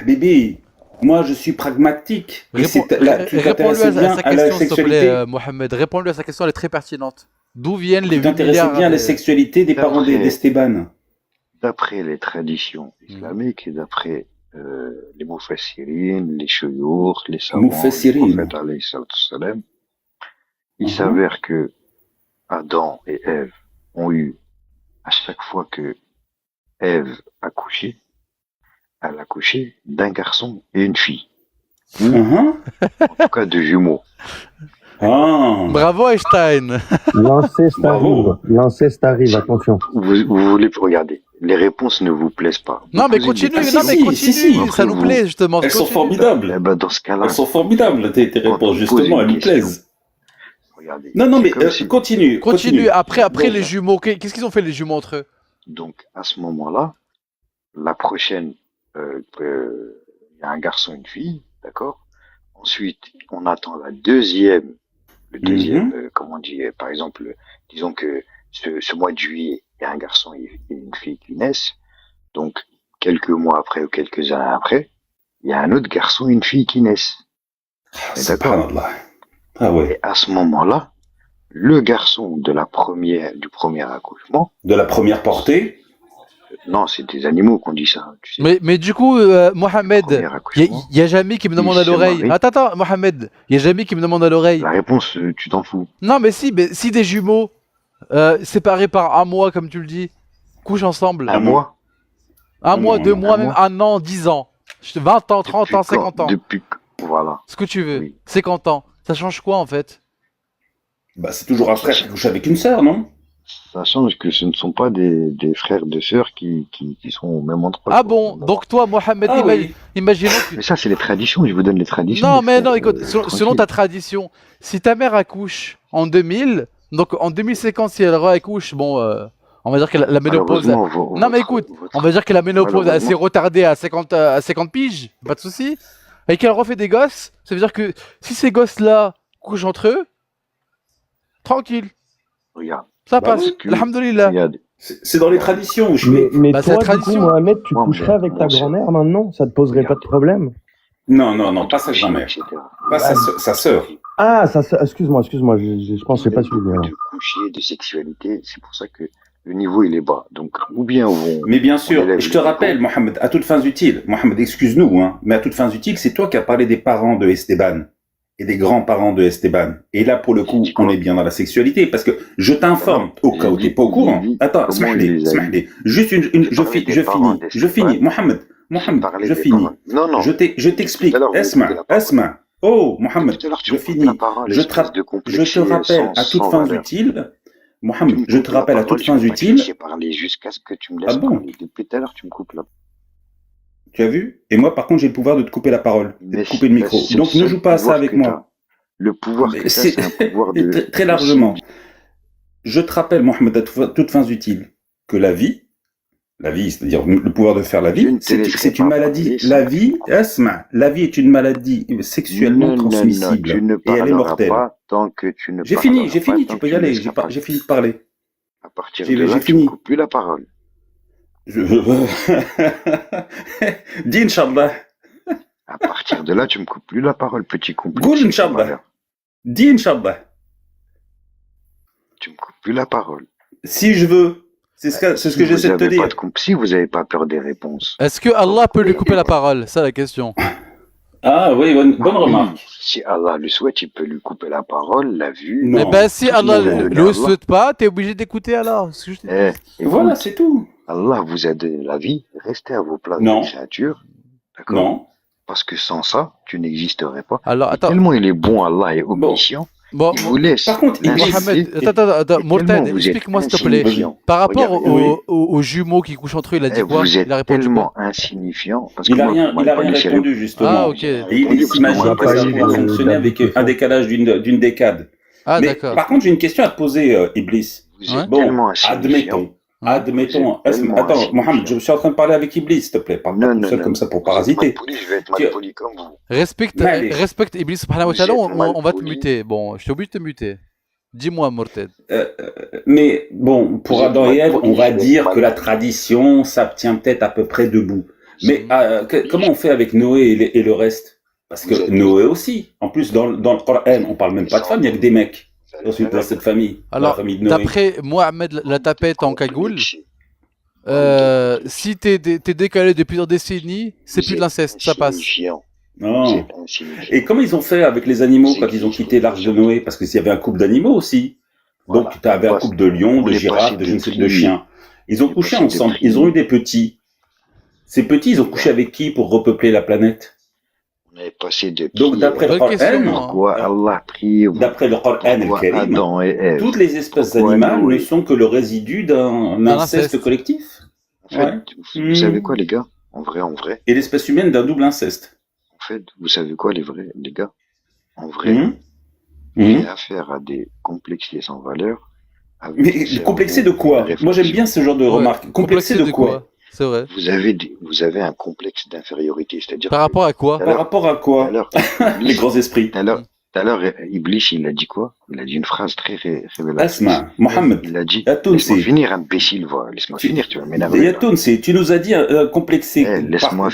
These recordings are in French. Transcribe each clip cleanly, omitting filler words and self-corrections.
Habibi, moi je suis pragmatique. Et là, tu Réponds-lui t'intéressais bien sa à la question, s'il te plaît, sexualité. Mohamed. Réponds-lui à sa question, elle est très pertinente. D'où viennent les Tu 8 t'intéressais milliards bien à la de... sexualité des parents D'après, d'Esteban. d'après les traditions Hmm. islamiques et d'après les Mufassirines, les chouyours, les savants du Mufassirin. prophète alayhi salatu wassalam, il Mhm. s'avère que Adam et Ève ont eu, à chaque fois que Ève accouchait, elle accouchait d'un garçon et une fille. Ou, Mhm. en tout cas, de jumeaux. Ah, Bravo Einstein. bravo. L'inceste arrive, attention. Vous voulez regarder. Les réponses ne vous plaisent pas. Vous Non mais posez des continue, Ah, si, non mais si, continue, si, si. Après, ça nous vous, plaît justement. Elles sont Continue. eh formidables. ben, dans ce cas-là, Elles sont formidables, tes quand réponses. on pose Justement, elles une me question, plaisent. regardez, Non, non, c'est mais comme si, continue, Continue, continue. après Donc, les jumeaux, qu'est-ce qu'ils ont fait les jumeaux entre eux? donc, à ce moment-là, la prochaine, il y a un garçon et une fille, d'accord? Ensuite, on attend le deuxième, mhm. comment on dit, par exemple, disons que ce mois de juillet, il y a un garçon et une fille qui naissent. Donc, quelques mois après ou quelques années après, il y a un autre garçon et une fille qui naissent. Ah, Et d'accord? subhanallah. Ah ouais. Et à ce moment-là, le garçon du premier accouchement, De la première portée. non, c'est des animaux qu'on dit ça, tu sais. Mais du coup, Le Mohamed, premier accouchement, y a Jamy qui me demande il à se l'oreille. marie. Attends, Mohamed, y a Jamy qui me demande à l'oreille. La réponse, tu t'en fous. Non mais si des jumeaux séparés par un mois comme tu le dis, couchent ensemble. Un mois? Un mois, Non, 2 non. mois, Un même mois? un an, 10 ans. 20 ans, 30 Depuis ans, quand? 50 ans. Voilà. Ce que tu veux. Oui. 50 ans. Ça change quoi en fait? Bah, c'est toujours un frère qui couche avec une sœur, non? Ça change que ce ne sont pas des frères de sœurs qui sont au même endroit. Ah quoi, bon, au même donc toi Mohamed, Ah oui. imaginons que... Mais ça, c'est les traditions. Je vous donne les traditions. Non les mais frères, non, écoute, selon tranquille. ta tradition, si ta mère accouche en 2000, donc en 2050 si elle réaccouche, bon, on va dire que la ménopause... Malheureusement, Non mais écoute, on va dire que la ménopause elle s'est retardée à 50 piges, pas de souci. Et qu'elle refait des gosses, ça veut dire que si ces gosses-là couchent entre eux, tranquille, Regarde. ça Bah passe. oui. Alhamdoulilah. Regarde. C'est dans les traditions où je Mais, suis. mais Bah, c'est la toi, du coup, tradition. Mohamed, tu Moi, coucherais avec ta moi, c'est- grand-mère maintenant? Ça te poserait pas de problème? Non, non, non, pas sa grand-mère. etc. Pas sa sœur. Ah, excuse-moi, je pense que j'ai pas suivi. alors. De coucher, de sexualité, c'est pour ça que le niveau il est bas. Donc, ou bien Mais bien sûr, élève je le te niveau. rappelle, Mohamed, à toutes fins utiles. Mohamed, excuse-nous, hein, mais à toutes fins utiles, c'est toi qui as parlé des parents de Esteban et des grands-parents de Esteban. Et là, pour le coup, Dis quoi on est bien dans la sexualité, parce que je t'informe, au cas où t'es pas au courant. Attends, Comment il les a smahli. Juste je finis. Mohamed, parler je des finis. paroles. Non, non. Je t'explique. Tout à l'heure, vous Esma, coupez la parole. Esma. Oh, Mohamed, Tout à l'heure, tu je me coupes finis. la parole, Je espèce de te complexier rappelle à toutes sans fins valeur. utiles, Tu Mohamed, me je coupes te la rappelle à parole, toutes tu m'as fins pas laissé utiles. parler jusqu'à ce que tu me laisses Ah bon? parler. Depuis tout à l'heure, tu me coupes la Tu as vu? Et moi, par contre, j'ai le pouvoir de te couper la parole, de te couper le micro. c'est Donc, le ne seul joue pas à ça pouvoir avec que moi. t'as. Le pouvoir Mais que t'as, c'est un pouvoir de... très largement. Je te rappelle, Mohamed, à toutes fins utiles, que la vie, c'est-à-dire le pouvoir de faire la Je vie, ne te laisserai c'est une pas maladie. parler La sans vie, Asma, la vie est une maladie sexuellement transmissible. tu ne Et elle est parleras mortelle. pas tant que tu ne J'ai parleras fini, pas tu tant peux que y tu me aller, laisseras parler. j'ai fini de parler. À partir J'ai de là, tu fini. me coupes plus la parole. Dis Inch'Allah. À partir de là, tu me coupes plus la parole, petit Goul complexe. Inch'Allah. Dis Inch'Allah. Tu me coupes plus la parole. Si je veux. C'est ce que j'essaie de te dire. Si vous n'avez pas peur des réponses. Est-ce que Allah peut lui couper la parole? Ça la question. Ah oui, bonne remarque. Si Allah le souhaite, il peut lui couper la parole, la vue. Non. Eh ben si tout ce Allah qu'il a donné à le Allah. souhaite pas, t'es obligé d'écouter Allah. C'est ce que je t'ai dit. Et Voilà, c'est tout. Allah vous a donné la vie, restez à vos places Non. de créature. D'accord? Non. Parce que sans ça, tu n'existerais pas. Alors Et attends, tellement il est bon, Allah, et omniscient, bon, il vous laisse. Par contre, Iblis, Mohamed, l'insister. attends, Et Morten, tellement vous êtes explique-moi s'il te plaît. insignifiant. Par rapport Regardez, aux jumeaux qui couchent entre eux, il a dit quoi? Vous êtes Il a répondu tellement quoi? insignifiant. Parce il que a moi, rien, vous il a m'avez rien pas laissé répondu justement. Ah ok. Et il on s'imagine a que pas ça eu pourra de- fonctionner avec d'habitude. un décalage d'une décade. Ah Mais d'accord. par contre, j'ai une question à te poser, Iblis. Vous Ouais. êtes Bon, tellement insignifiant. admettons. Vous êtes tellement Attends, insignifiant. Mohamed, je suis en train de parler avec Iblis, s'il te plaît. Parle pas tout seul comme ça pour Vous êtes parasiter. malpoli, je vais être Tu- malpoli comme vous. Respecte Allez. Iblis subhanahu wa Vous ta'ala, êtes on va te malpoli. muter. Bon, je t'ai obligé de te muter. Dis-moi Morten. Mais bon, pour Vous êtes Adam et Ève, malpoli, on va je vais dire être que la malpoli. tradition, ça tient peut-être à peu près debout. Mais comment on fait avec Noé et le reste? Parce que Noé aussi. En plus, dans le Coran, on parle même pas de femmes, il n'y a que des mecs dans cette famille, dans la Alors, famille de Noé. d'après Mohamed la tapette en cagoule, si t'es décalé depuis plusieurs décennies, c'est plus de l'inceste, ça passe. Non. Et comment ils ont fait avec les animaux quand ils ont quitté l'arche de Noé? Parce que s'il y avait un couple d'animaux aussi. Donc tu avais un couple de lions, de girafes, de chiens. Ils ont couché ensemble, ils ont eu des petits. Ces petits, ils ont couché avec qui pour repeupler la planète? On est passé de Donc d'après le Coran, d'après le Coran al-Karim, toutes les espèces animales ne sont que le résidu d'un inceste collectif. En fait, vous savez quoi, les gars? En vrai. Et l'espèce humaine d'un double inceste. En fait, vous savez quoi, les gars? En vrai, j'ai affaire à des complexiers sans valeur. Mais complexé de quoi? Moi, j'aime bien ce genre de remarques. Complexé de quoi? C'est vrai. Vous avez un complexe d'infériorité, c'est-à-dire. Par rapport à quoi? Par rapport à quoi? Les grands esprits. Tout à l'heure, Iblis, il a dit quoi? Il a dit une phrase très révélatrice. Asma, Mohamed. Il a dit, laisse-moi finir, imbécile, laisse-moi finir, tu vas m'énerver. Yatounsi, tu nous as dit complexé.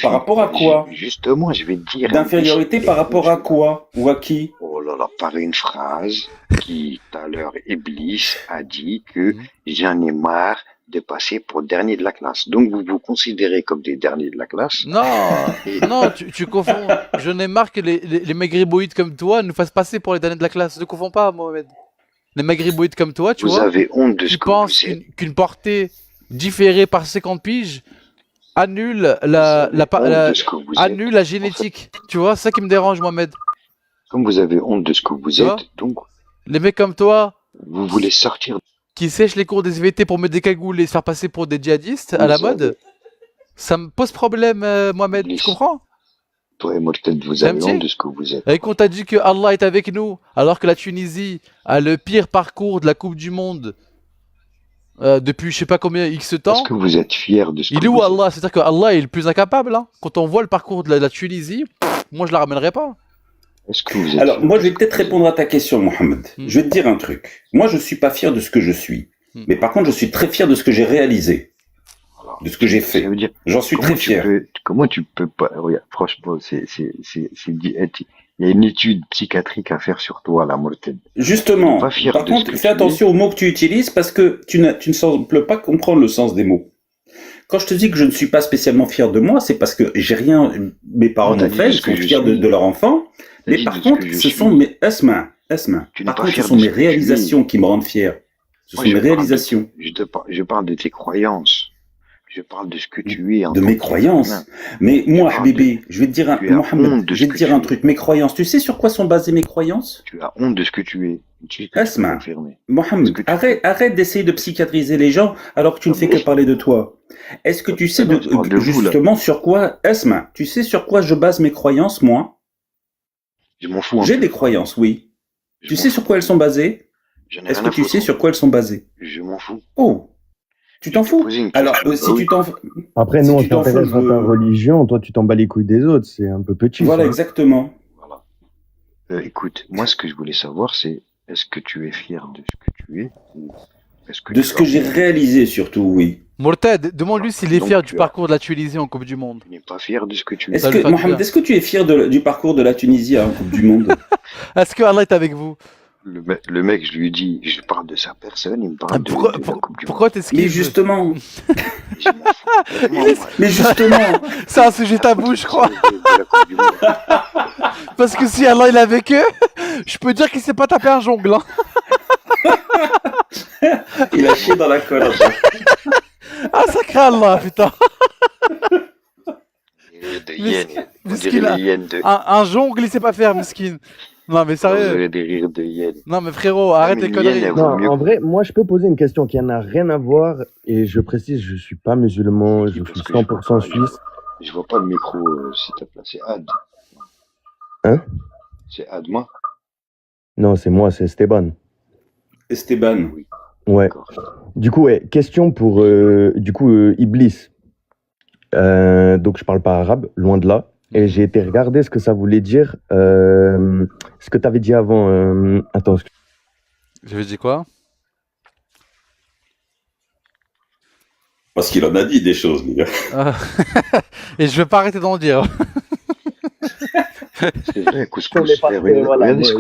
Par rapport à quoi? Justement, je vais te dire. D'infériorité par rapport à quoi? Ou à qui? Oh là là, par une phrase qui, tout à l'heure, Iblis a dit que j'en ai marre de passer pour dernier de la classe. Donc, vous vous considérez comme des derniers de la classe. Non, tu confonds. Je n'ai marre que les maigriboïdes comme toi nous fassent passer pour les derniers de la classe. Ne confonds pas, Mohamed. Les maigriboïdes comme toi, tu vois. Vous avez honte de ce que vous êtes. Tu penses qu'une portée différée par 50 piges annule annule la génétique. Tu vois, c'est ça qui me dérange, Mohamed. Comme vous avez honte de ce que vous êtes, donc. Les mecs comme toi. Vous voulez sortir. Qui sèchent les cours des SVT pour mettre des cagoules et se faire passer pour des djihadistes à la mode, ça me pose problème, Mohamed, tu comprends? Toi et Morted, vous avez honte de ce que vous êtes. Et qu'on t'a dit que Allah est avec nous, alors que la Tunisie a le pire parcours de la Coupe du Monde depuis je sais pas combien X temps. Est-ce que vous êtes fier de ce que vous êtes? Il est où Allah? C'est-à-dire que Allah est le plus incapable. Hein. Quand on voit le parcours de la Tunisie, moi je la ramènerai pas. Alors, moi, je vais peut-être répondre à ta question, Mohamed. Je vais te dire un truc. Moi, je suis pas fier de ce que je suis. Mais par contre, je suis très fier de ce que j'ai réalisé. De ce que j'ai fait. J'en suis très fier. Comment tu peux pas... Regarde, franchement, il y a une étude psychiatrique à faire sur toi, la Morted. Justement. Par contre, fais attention aux mots que tu utilises parce que tu ne sembles pas comprendre le sens des mots. Quand je te dis que je ne suis pas spécialement fier de moi, c'est parce que j'ai rien... Mes parents m'ont fait, ils sont fiers de leur enfant. Mais par contre, ce sont mes réalisations qui me rendent fier. Ce sont mes réalisations. Je parle de tes croyances. Je parle de ce que tu es. De mes croyances. Mais moi, Habibi, je vais te dire un truc. Mes croyances, tu sais sur quoi sont basées mes croyances? Tu as honte de ce que tu es. Asma, Mohamed, arrête d'essayer de psychiatriser les gens alors que tu ne fais que parler de toi. Est-ce que tu sais justement sur quoi, Asma, tu sais sur quoi je base mes croyances, moi? Je m'en fous. J'ai des croyances, oui. Tu sais sur quoi elles sont basées? Est-ce que tu sais sur quoi elles sont basées? Je m'en fous. Oh, tu t'en fous? Alors, si tu t'en... Après, nous, on s'intéresse à ta religion, toi, tu t'en bats les couilles des autres, c'est un peu petit. Voilà, exactement. Voilà. Écoute, moi, ce que je voulais savoir, c'est est-ce que tu es fier de ce que tu es ou de ce que j'ai réalisé, surtout, oui. Morted, demande-lui s'il est fier du parcours de la Tunisie en Coupe du Monde. Tu n'es pas fier de ce que tu es. Mohamed, est-ce que tu es fier du parcours de la Tunisie en Coupe du Monde? Est-ce que Allah est avec vous? Le mec, je lui dis, je parle de sa personne, il me parle de la Coupe du Monde. Pourquoi t'esquives? Mais justement. Mais justement. C'est un sujet tabou, je crois. Parce que si Allah il est avec eux, je peux dire qu'il s'est pas tapé un jongle. Hein. Il a chié dans la colle. Ah, sacré Allah, putain. Un jongle, il sait pas faire, miskin. Non, mais sérieux. Des rires de hyène. Non, mais frérot, arrête les conneries. Non, en vrai, moi, je peux poser une question qui n'a rien à voir. Et je précise, je suis pas musulman, je suis 100% suisse. Je vois pas le micro, s'il te plaît. C'est Ad. Hein? C'est Ad, moi? Non, c'est moi, c'est Esteban. Esteban. Oui. Ouais. Du coup, question pour Iblis. Donc, je parle pas arabe, loin de là. Et j'ai été regarder ce que ça voulait dire. Ce que tu avais dit avant. Attends. J'avais dit quoi? Parce qu'il en a dit des choses, les gars. Et je vais pas arrêter d'en dire. C'est vrai, Couscous. Regardez ce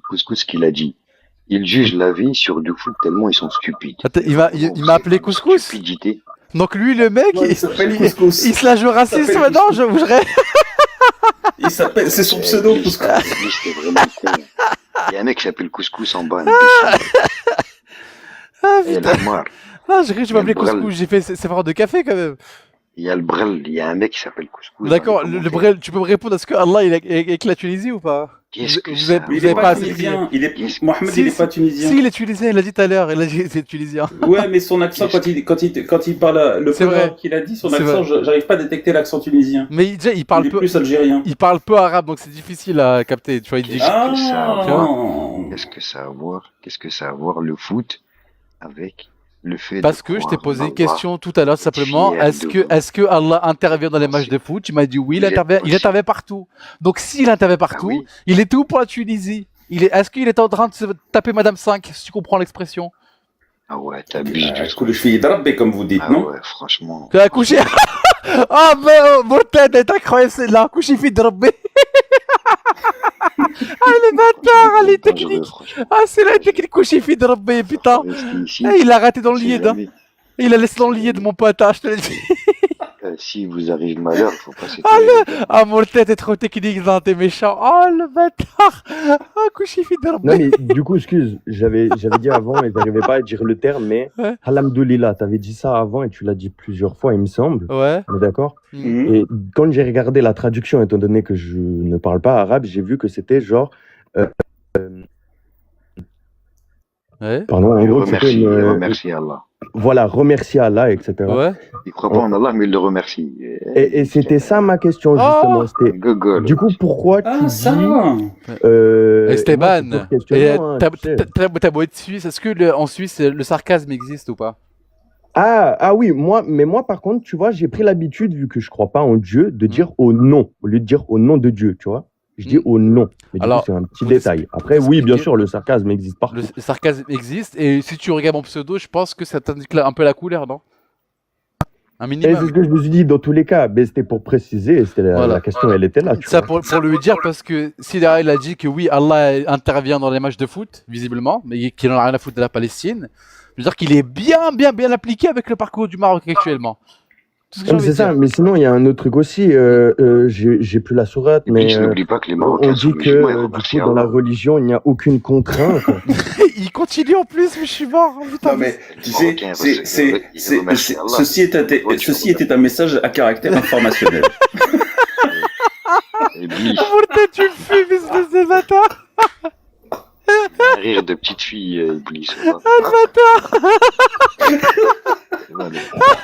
Couscous qu'il a dit. Il juge la vie sur du foot tellement ils sont stupides. Attends, il m'a appelé Couscous. Stupidité. Donc lui, le mec, Ouais, il s'appelle il Couscous. se la joue raciste maintenant, je bougerai. Il s'appelle, c'est son pseudo, Lui, Couscous. lui, c'était vraiment con. Il y a un mec qui s'appelle Couscous en bas. Ah Il y a putain. le Hamar. Ah, j'ai cru que tu m'appelais Il y a le Couscous, j'ai fait c'est fort de café quand même. Il y a le Brel. Il y a un mec qui s'appelle Couscous. D'accord, dans les le commentaires. Brel, tu peux me répondre, est-ce que Allah il est avec la Tunisie ou pas? Qu'est-ce que Vous ça êtes- Mais il vous avez est pas pas assez tunisien. Qu'est-ce- Mohamed, Si, il est si. pas tunisien. Si, il est tunisien, il l'a dit tout à l'heure, il a dit c'est tunisien. Ouais, mais son accent, quand il parle, le C'est peu vrai. qu'il a dit, son C'est accent, vrai. j'arrive pas à détecter l'accent tunisien. Mais déjà, il Il parle est peu, plus algérien. il parle peu arabe, donc c'est difficile à capter. Tu vois, il dit. Ah, Qu'est-ce que ça a à voir Qu'est-ce que ça a à voir le foot avec le fait Parce de que je t'ai croire posé en une Allah? question tout à l'heure simplement. Fier de vous. Est-ce que Allah intervient dans les matchs de foot? Tu m'as dit oui, Vous êtes il possible. intervient partout. Donc s'il intervient partout, Ah oui. il est où pour la Tunisie? Est-ce qu'il est en train de se taper Madame 5, si tu comprends l'expression? Ah ouais, t'abuses du كل شوية يضرب comme vous dites, Ah non? ouais, franchement. Tu as accouché? Ah mais mon tête est incroyable, c'est là, accouché fait de Rabbi. Ah les bâtards, ah, les Dangereux, techniques. franchement. Ah c'est la technique couché fait de Rabbi, putain. Restez ici. Eh, il a raté dans le Si lit, hein. jamais- Il a laissé dans le lit de mon pote, hein, je te l'ai dit. Si vous arrive malheur, faut pas Ah, s'étonner. Ah, mon tête est trop technique, dans t'es méchant. Oh, le bâtard. Ah, couché fait de Non, Rabbi. mais du coup, excuse, j'avais dit avant et j'arrivais pas à dire le terme, mais Ouais. Alhamdoulilah, t'avais dit ça avant et tu l'as dit plusieurs fois, il me semble. Ouais. On est d'accord? Mhm. Et quand j'ai regardé la traduction, étant donné que je ne parle pas arabe, j'ai vu que c'était genre. Ouais. Pardon, en gros, c'était Il une. remercie Allah. Voilà, remercier Allah, etc. Ouais. Il croit pas en Allah, mais il le remercie. Et c'était ça ma question, justement. C'était. Gogol. Du coup, pourquoi tu Ah, ça! dis. Esteban, moi, c'est pour et questionnement, hein, tu sais. t'as beau être suisse, est-ce que en Suisse le sarcasme existe ou pas? Ah oui, mais moi, par contre, tu vois, j'ai pris l'habitude, vu que je crois pas en Dieu, de dire au nom, au lieu de dire au nom de Dieu, tu vois. Je dis au nom. Mais du Alors, coup, c'est un petit faut détail. Après, oui, bien expliquer- sûr, le sarcasme existe partout. Le sarcasme existe, et si tu regardes mon pseudo, je pense que ça t'indique un peu la couleur, non? Un Et c'est minimum. ce que je me suis dit dans tous les cas. Mais c'était pour préciser, et c'était Voilà. la question, elle était là. Tu Ça vois. pour lui dire, parce que si derrière il a dit que oui, Allah intervient dans les matchs de foot, visiblement, mais qu'il n'en a rien à foutre de la Palestine, je veux dire qu'il est bien appliqué avec le parcours du Maroc actuellement. Tout ce que j'ai Comme envie c'est de ça, dire. mais sinon, il y a un autre truc aussi. J'ai plus la sourate, Et puis, mais tu n'oublies pas que les on Marocains sont dit que musulmans et du remercient coup, dans la Allah. religion, il n'y a aucune contrainte. Il continue en plus, mais je suis mort. Putain. Non, mais tu Les sais, Marocains, ils remercient Allah. ceci était un message à caractère informationnel. Et puis, Pour tête, tu le fumes, espèce de bâtard. un rire de petite fille, Iblis.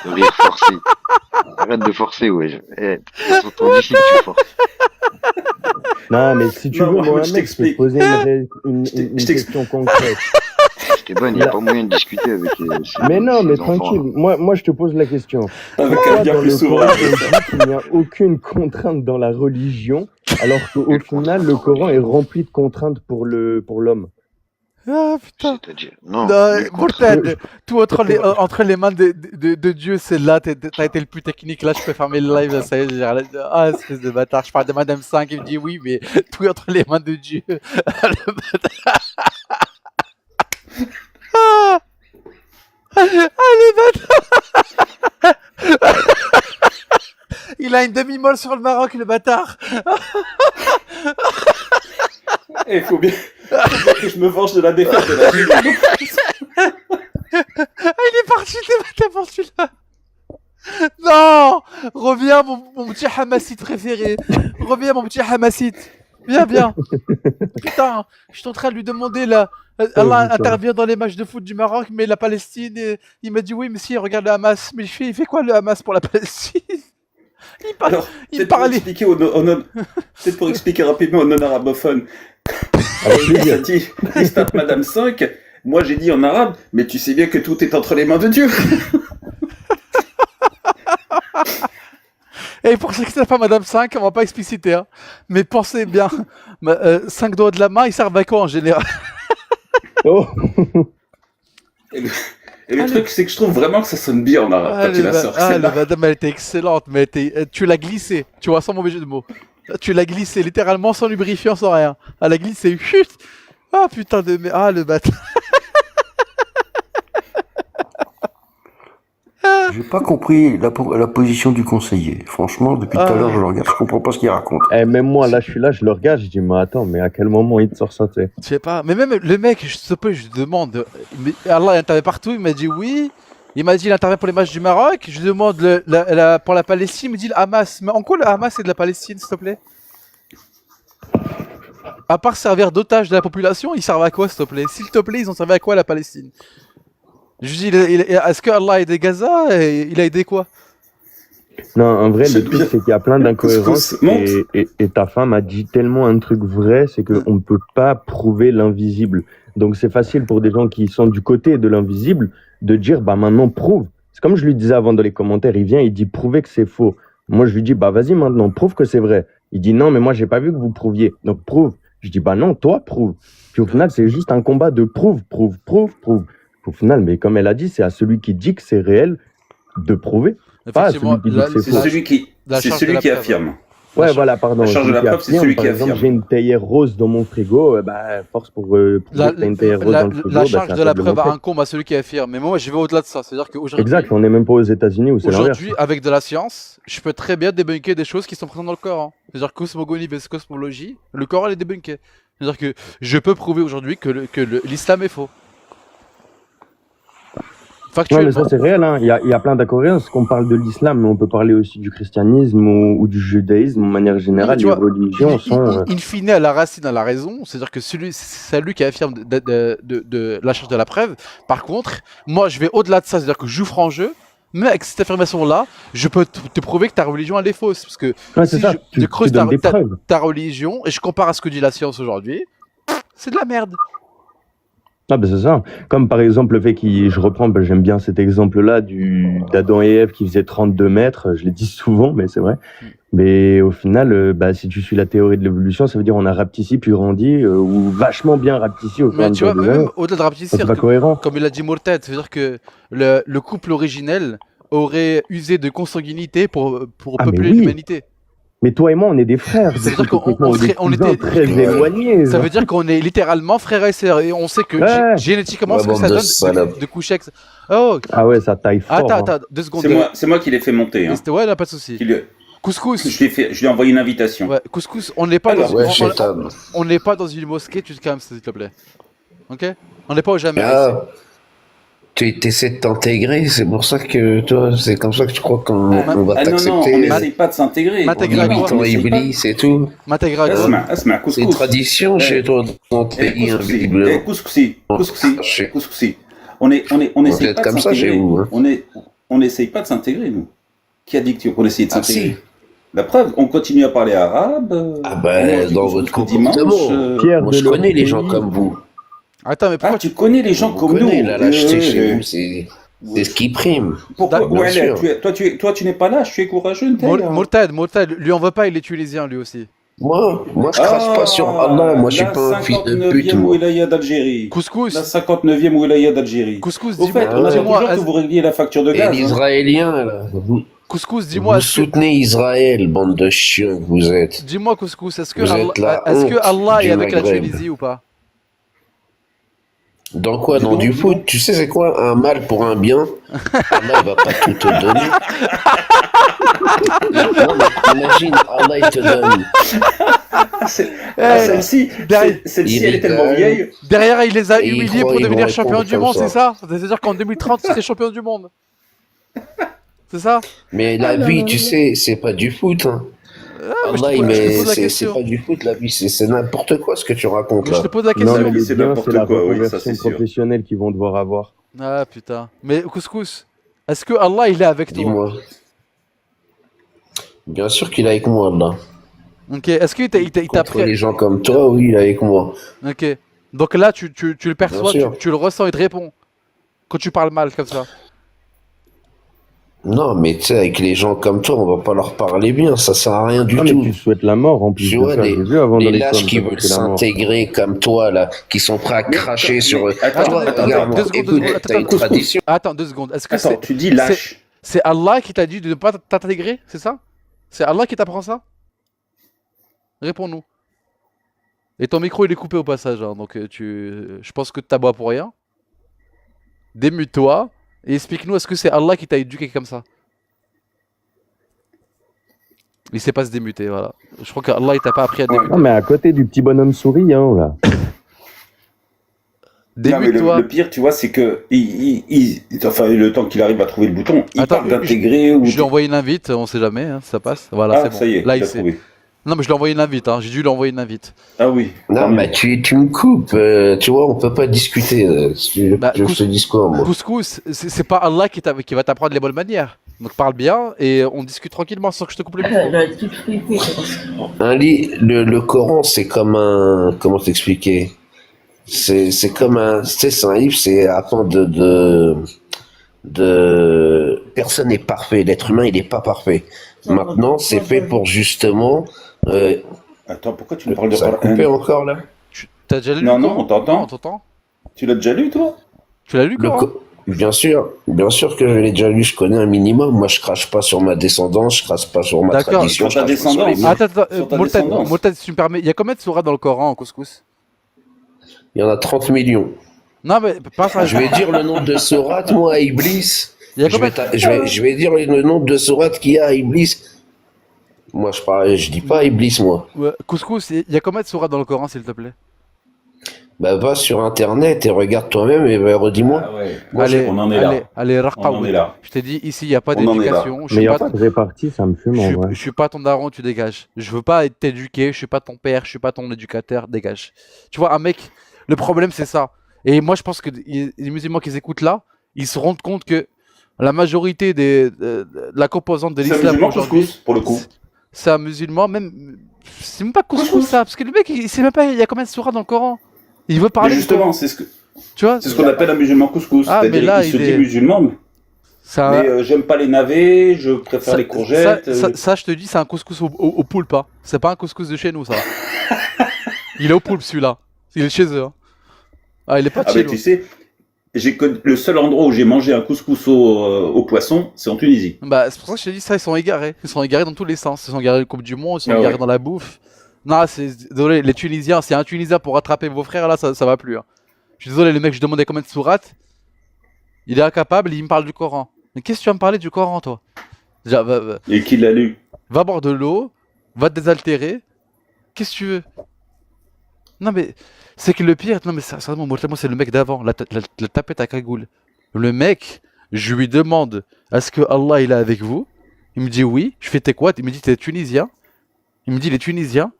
Le rire forcé. Arrête de forcer, ouais. Sur ton ici, tu forces. Non, mais si tu Non, veux, Mohamed, Mohamed, je je peux te t'explique. poser une Je t'explique. question concrète. Esteban, il n'y a pas moyen de discuter avec Mais non, mais ces enfants. tranquille, moi je te pose la question. Avec Pourquoi un bien dans plus le souverain. Coran, on dit qu'il n'y a aucune contrainte dans la religion, alors qu'au final, le Coran est rempli de contraintes pour l'homme. Ah putain. C'est-à-dire, non. Non, mais Mourted, tout entre les mains de Dieu, c'est là, t'as été le plus technique, là je peux fermer le live, là, ça y est, ah espèce de bâtard, je parle de Madame 5, il me dit oui, mais tout entre les mains de Dieu. Le bâtard. Ah, le bâtard. Il a une demi-molle sur le Maroc, le bâtard. Il faut bien que je me venge de la défaite de la Chine. Il est parti, t'es parti là. Non, reviens mon petit Hamassite préféré. Reviens mon petit Hamassite. Viens. Putain, je suis en train de lui demander là. Allah putain. intervient dans les matchs de foot du Maroc, mais la Palestine, il m'a dit oui, mais si, regarde le Hamas. Mais il fait quoi le Hamas pour la Palestine? Alors, Il peut-être pour parlait. expliquer peut-être pour expliquer rapidement aux non-arabophones. Avec Il plaisir. a dit, il se tape Madame 5. Moi, j'ai dit en arabe, mais tu sais bien que tout est entre les mains de Dieu. Et pour ceux qui ne savent pas Madame 5, on va pas expliciter, hein. Mais pensez bien, 5 doigts de la main, ils servent à quoi en général? Oh, Et le truc, c'est que je trouve vraiment que ça sonne bien en arabe quand tu la sors. le madame, elle était excellente, mais tu l'as glissée, tu vois, sans mauvais jeu de mots. Tu l'as glissée littéralement sans lubrifiant, sans rien. Elle a glissé, chut. Ah putain de merde, le bâtard. J'ai pas compris la position du conseiller. Franchement, depuis tout à l'heure, je le regarde, je comprends pas ce qu'il raconte. Même moi, là, je suis là, je le regarde, je dis, mais attends, mais à quel moment il te sort ça, tu sais? Je sais pas, mais même le mec, je demande, mais Allah il intervient partout, il m'a dit oui. Il m'a dit il intervient pour les matchs du Maroc. Je lui demande pour la Palestine, il me dit le Hamas. Mais en quoi le Hamas c'est de la Palestine, s'il te plaît? À part servir d'otage de la population, ils servent à quoi, s'il te plaît? S'il te plaît, ils ont servi à quoi la Palestine? Je lui dis, est-ce que Allah a aidé Gaza et il a aidé quoi? Non, en vrai, le truc, c'est qu'il y a plein d'incohérences et ta femme a dit tellement un truc vrai, c'est qu'on ne peut pas prouver l'invisible. Donc, c'est facile pour des gens qui sont du côté de l'invisible de dire, bah maintenant, prouve. C'est comme je lui disais avant dans les commentaires, il vient, il dit, prouvez que c'est faux. Moi, je lui dis, bah vas-y maintenant, prouve que c'est vrai. Il dit, non, mais moi, j'ai pas vu que vous prouviez. Donc, prouve. Je dis, bah non, toi, prouve. Puis au final, c'est juste un combat de prouve. Au final, mais comme elle a dit, c'est à celui qui dit que c'est réel de prouver. Pas à celui qui dit que c'est faux. C'est celui qui affirme. Ouais, voilà, pardon. La charge de la preuve, c'est celui qui affirme. Par exemple, j'ai une théière rose dans mon frigo, bah, force pour que t'aies une théière rose dans le frigo. La charge de la preuve incombe à celui qui affirme. Mais moi, je vais au-delà de ça. C'est-à-dire qu'aujourd'hui. Exact, on n'est même pas aux États-Unis où c'est l'inverse. Aujourd'hui, avec de la science, je peux très bien débunker des choses qui sont présentes dans le Coran. C'est-à-dire cosmogonie vs cosmologie, le Coran est débunké. C'est-à-dire que je peux prouver aujourd'hui que l'islam est faux. Ouais, mais ça c'est réel, hein. Il y a plein d'incohérences. Qu'on parle de l'islam, mais on peut parler aussi du christianisme ou du judaïsme. De manière générale, les religions sont. In fine, à la racine, à la raison. C'est-à-dire que c'est lui qui affirme de la charge de la preuve. Par contre, moi je vais au-delà de ça, c'est-à-dire que je joue franc jeu. Mais avec cette affirmation-là, je peux te prouver que ta religion elle est fausse. Parce que si je creuse ta religion et je compare à ce que dit la science aujourd'hui, c'est de la merde. Ah ben c'est ça. Comme par exemple le fait je reprends, j'aime bien cet exemple-là d'Adam et Ève qui faisaient 32 mètres, je l'ai dit souvent, mais c'est vrai. Mais au final, si tu suis la théorie de l'évolution, ça veut dire on a rapetissé puis grandi, ou vachement bien rapetissé au fur et à mesure. Mais tu vois, même au-delà de rapetisser, c'est pas cohérent. Comme il a dit Mourted, c'est-à-dire que le couple originel aurait usé de consanguinité pour peupler l'humanité. Mais toi et moi, on est des frères. Ça veut dire qu'on était très éloignés. Ça veut dire qu'on est littéralement frères et sœurs. Et on sait que génétiquement, ce que ça donne de coucher avec... Oh. Ah ouais, ça taille fort. Attends, 2 secondes. C'est moi qui l'ai fait monter. Hein. Ouais, là, pas de souci. Couscous. Je lui ai envoyé une invitation. Ouais, couscous, on n'est pas dans une mosquée, tu te calmes, s'il te plaît. Ok? On n'est pas au jamais. Tu essaies de t'intégrer, c'est pour ça que toi, c'est comme ça que tu crois qu'on va t'accepter. Non, on n'essaie pas de s'intégrer. On Iblis, c'est tout. C'est une tradition chez toi dans ton pays, visiblement. Couscousi. On essaie pas de s'intégrer. On n'essaye pas de s'intégrer, nous. Qui a dit qu'on essayait de s'intégrer? La preuve, on continue à parler arabe. Dans votre comportement. Moi, je connais les gens comme vous. Attends, mais pourquoi tu connais les gens comme nous? La lâcheté chez vous, c'est ce qui prime. Pourquoi toi, tu n'es pas lâche, tu es courageux. Mourted, lui en veut pas, il est tunisien lui aussi. Moi, je crache pas sur Allah, moi je suis pas un fils de pute. La 59e wilaya d'Algérie. Couscous. La 59e wilaya d'Algérie. Couscous, dis-moi. On a toujours que vous régliez la facture de gaz. Et l'Israélien, là. Couscous, dis-moi. Vous soutenez Israël, bande de chiens que vous êtes. Dis-moi, Couscous, est-ce que Allah est avec la Tunisie ou pas? Dans quoi? Dans du foot? Tu sais c'est quoi un mal pour un bien? Allah il va pas tout te donner. Imagine, Allah il te donne. Celle-ci, elle est tellement vieille. Derrière, il les a humiliés pour devenir champion du monde, c'est ça? C'est-à-dire qu'en 2030, tu serais champion du monde. C'est ça? Mais la vie, tu sais, c'est pas du foot. Hein. Allah, c'est pas du foot, la vie, c'est n'importe quoi ce que tu racontes là. Je te pose la question. Non, mais c'est n'importe quoi, oui, ça c'est professionnelle qu'ils vont devoir avoir. Ah putain. Mais Couscous, est-ce que Allah il est avec toi? Dis-moi. Bien sûr qu'il est avec moi, Allah. Ok, est-ce qu'il t'a pris... les gens comme toi, oui, il est avec moi. Ok. Donc là, tu le perçois, tu le ressens, il te répond. Quand tu parles mal comme ça. Non, mais tu sais, avec les gens comme toi, on va pas leur parler bien, ça sert à rien du Ah, mais tout. tu souhaites la mort en plus Tu de vois, ça. J'ai vu avant dans les les lâches coms, qui t'as veulent fait la mort. s'intégrer comme toi, là, qui sont prêts à cracher sur eux. Attends, Toi, attends, regarde-moi, 2 secondes, 2 écoute, secondes, t'as une attends, tradition. attends, 2 secondes. Est-ce que attends, tu dis lâche. c'est Allah qui t'a dit de ne pas t'intégrer, c'est ça? C'est Allah qui t'apprend ça? Réponds-nous. Et ton micro il est coupé au passage, hein, donc je pense que t'aboies pour rien. Démute-toi et explique-nous, est-ce que c'est Allah qui t'a éduqué comme ça? Il sait pas se démuter, voilà. Je crois qu'Allah il t'a pas appris à démuter. Non, mais à côté du petit bonhomme souriant, là. Non, mais Démute-toi. le pire, tu vois, c'est que enfin, le temps qu'il arrive à trouver le bouton, il Attends, parle d'intégrer ou. Je lui ai envoyé une invite, on sait jamais, hein, si ça passe. Voilà, Ah, c'est bon. ça y est, Là, il il a sait. trouvé. Non, mais je lui ai envoyé une invite, hein. J'ai dû lui envoyer une invite. Ah oui. Non, mais tu me coupes, tu vois, on peut pas discuter. Bah, Je te dis quoi, moi. Couscous, c'est pas Allah qui va t'apprendre les bonnes manières. Donc parle bien et on discute tranquillement sans que je te coupe le micro. Le Coran, c'est comme un. Comment t'expliquer? C'est comme un. Tu sais, c'est un livre, c'est afin personne n'est parfait. L'être humain, il n'est pas parfait. Maintenant, c'est fait pour justement. Attends, pourquoi tu me parles de Ça a Coran? coupé encore là? T'as déjà lu Non, le non, Coran? on t'entend. On t'entend? Tu l'as déjà lu, toi? Tu l'as lu le Coran? Bien sûr que je l'ai déjà lu, je connais un minimum. Moi, je crache pas sur ma descendance, je crache pas sur ma D'accord. tradition. Sur ta je crache pas sur les descendance. miens. Attends, Moltad, si tu me permets, il y a combien de sourates dans le Coran, Couscous? Il y en a 30 millions. Non, mais pas ça. Je vais dire le nombre de sourates, moi, à Iblis. Il y a Je combien je vais dire le nombre de sourates qu'il y a à Iblis. Moi, je dis pas Iblis, moi. Ouais, Couscous, il y a combien de sourates dans le Coran, s'il te plaît? Bah, va sur Internet et regarde toi-même et bah, redis-moi. Ah ouais. Allez, on en est là. allez, On en est là. Je t'ai dit, ici, il n'y a pas On en est là. d'éducation. Mais il n'y a pas de répartie, ça me fume en vrai. Je suis pas ton daron, tu dégages. Je veux pas être éduqué, je suis pas ton père, je suis pas ton éducateur, dégage. Tu vois, un mec, le problème c'est ça. Et moi je pense que les musulmans qui écoutent là, ils se rendent compte que la majorité de la composante de C'est un l'islam musulman aujourd'hui, couscous, pour le coup. c'est un musulman, même. C'est même pas couscous ça, parce que le mec, il sait même pas, il y a combien de sourates dans le Coran. Il veut Mais parler. justement, c'est Tu vois, ce qu'on appelle un musulman couscous. Ah, mais C'est-à-dire là, qu'il se il dit est- musulman, ça, mais j'aime pas les navets, je préfère les courgettes. ça, je te dis, c'est un couscous au poulpe. Hein. C'est pas un couscous de chez nous, ça. Il est au poulpe celui-là. Il est chez eux. Hein. Ah, il est pas de Ah, chez mais nous. tu sais, le seul endroit où j'ai mangé un couscous au poisson, c'est en Tunisie. Bah, c'est pour ça que je te dis ça, ils sont égarés. Ils sont égarés dans tous les sens. Ils sont égarés à la Coupe du Monde, ils sont Ah égarés ouais. dans la bouffe. Non, désolé, les Tunisiens, c'est un Tunisien pour rattraper vos frères, là, ça va plus. Hein. Je suis désolé, le mec, je demandais combien de sourates. Il est incapable, il me parle du Coran. Mais qu'est-ce que tu vas me parler du Coran, toi? Déjà, Et qui l'a lu? va boire de l'eau, va te désaltérer. Qu'est-ce que tu veux? Non, mais c'est que le pire, non, mais sérieusement, moi, c'est le mec d'avant, la tapette à cagoule. Le mec, je lui demande, est-ce que Allah il est avec vous? Il me dit oui. Je fais t'es quoi? Il me dit t'es tunisien. Il me dit les Tunisiens.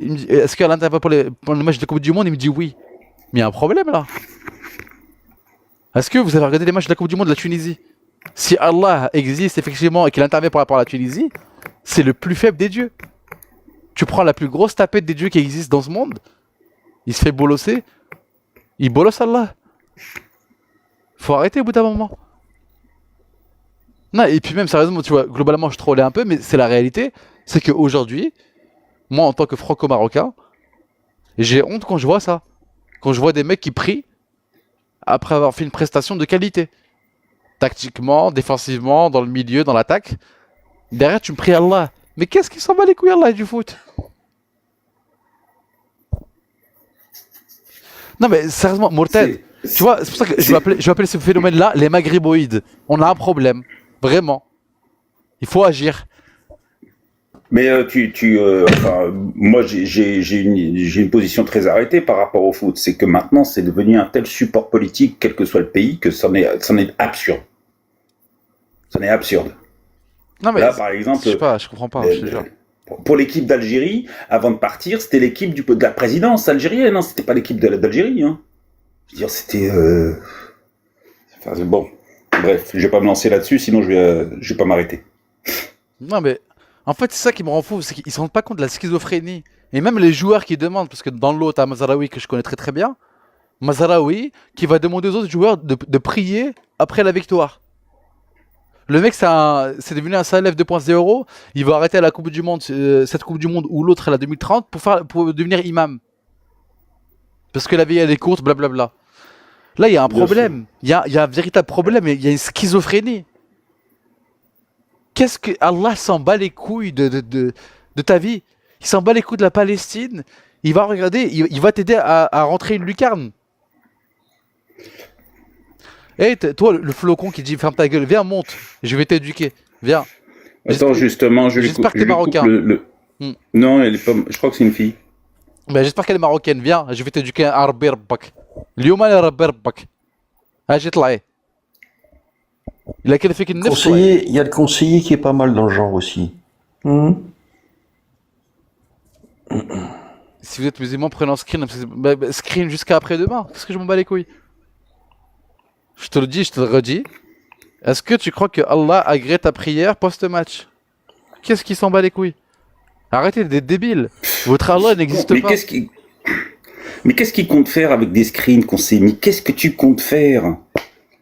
Il me dit, est-ce qu'Allah intervient pour le match de Coupe du Monde? Il me dit oui. Mais il y a un problème là. Est-ce que vous avez regardé les matchs de la Coupe du Monde de la Tunisie? Si Allah existe effectivement et qu'il intervient par rapport à la Tunisie, c'est le plus faible des dieux. Tu prends la plus grosse tapette des dieux qui existe dans ce monde, il se fait bolosser, il bolosse Allah. Faut arrêter au bout d'un moment. Non, et puis même sérieusement, tu vois, globalement je trollais un peu, mais c'est la réalité, c'est qu'aujourd'hui, moi en tant que franco-marocain, j'ai honte quand je vois ça. Quand je vois des mecs qui prient après avoir fait une prestation de qualité. Tactiquement, défensivement, dans le milieu, dans l'attaque. Derrière, tu me pries Allah. Mais qu'est-ce qui s'en bat les couilles Allah du foot? Non mais sérieusement, Morted, tu vois, c'est pour ça que je vais appeler ce phénomène-là les maghriboïdes. On a un problème. Vraiment. Il faut agir. Mais enfin, moi j'ai une position très arrêtée par rapport au foot. C'est que maintenant c'est devenu un tel support politique, quel que soit le pays, que c'en est absurde. C'en est absurde. Non mais là, par exemple, je sais pas, je comprends pas. Je te jure. Pour l'équipe d'Algérie, avant de partir, c'était l'équipe de la présidence algérienne, hein, c'était pas l'équipe d'Algérie. Hein. Je veux dire, c'était. Enfin, bon, bref, je vais pas me lancer là-dessus, sinon je vais pas m'arrêter. Non mais, en fait, c'est ça qui me rend fou, c'est qu'ils se rendent pas compte de la schizophrénie. Et même les joueurs qui demandent, parce que dans l'eau, t'as Mazraoui que je connais très très bien, Mazraoui qui va demander aux autres joueurs de prier après la victoire. Le mec, c'est devenu un Salef 2.0. Il va arrêter à la Coupe du Monde, cette Coupe du Monde ou l'autre à la 2030 pour devenir imam. Parce que la vie elle est courte, blablabla. Là, il y a un problème. Il y a un véritable problème. Il y a une schizophrénie. Qu'est-ce que Allah s'en bat les couilles de ta vie? Il s'en bat les couilles de la Palestine. Il va regarder, il va t'aider à rentrer une lucarne. Eh, toi, le flocon qui dit ferme ta gueule, viens, monte, je vais t'éduquer, viens. Attends, justement, j'espère que t'es marocain. Non, elle est pas. Je crois que c'est une fille. Ben, j'espère qu'elle est marocaine, viens, je vais t'éduquer à Rabbi Rabbak. اليوم انا ربي ربك. اجي طلعي. Il a qualifié qu'une conseiller, il y a le conseiller qui est pas mal dans le genre aussi. Si vous êtes musulman, prenez un screen. Screen jusqu'à après-demain. Qu'est-ce que je m'en bats les couilles? Je te le dis, je te le redis. Est-ce que tu crois que Allah agrée ta prière post-match? Qu'est-ce qui s'en bat les couilles? Arrêtez d'être débiles. Votre Allah n'existe pas. Mais qu'est-ce qu'il compte faire avec des screens qu'on s'est mis? Qu'est-ce que tu comptes faire?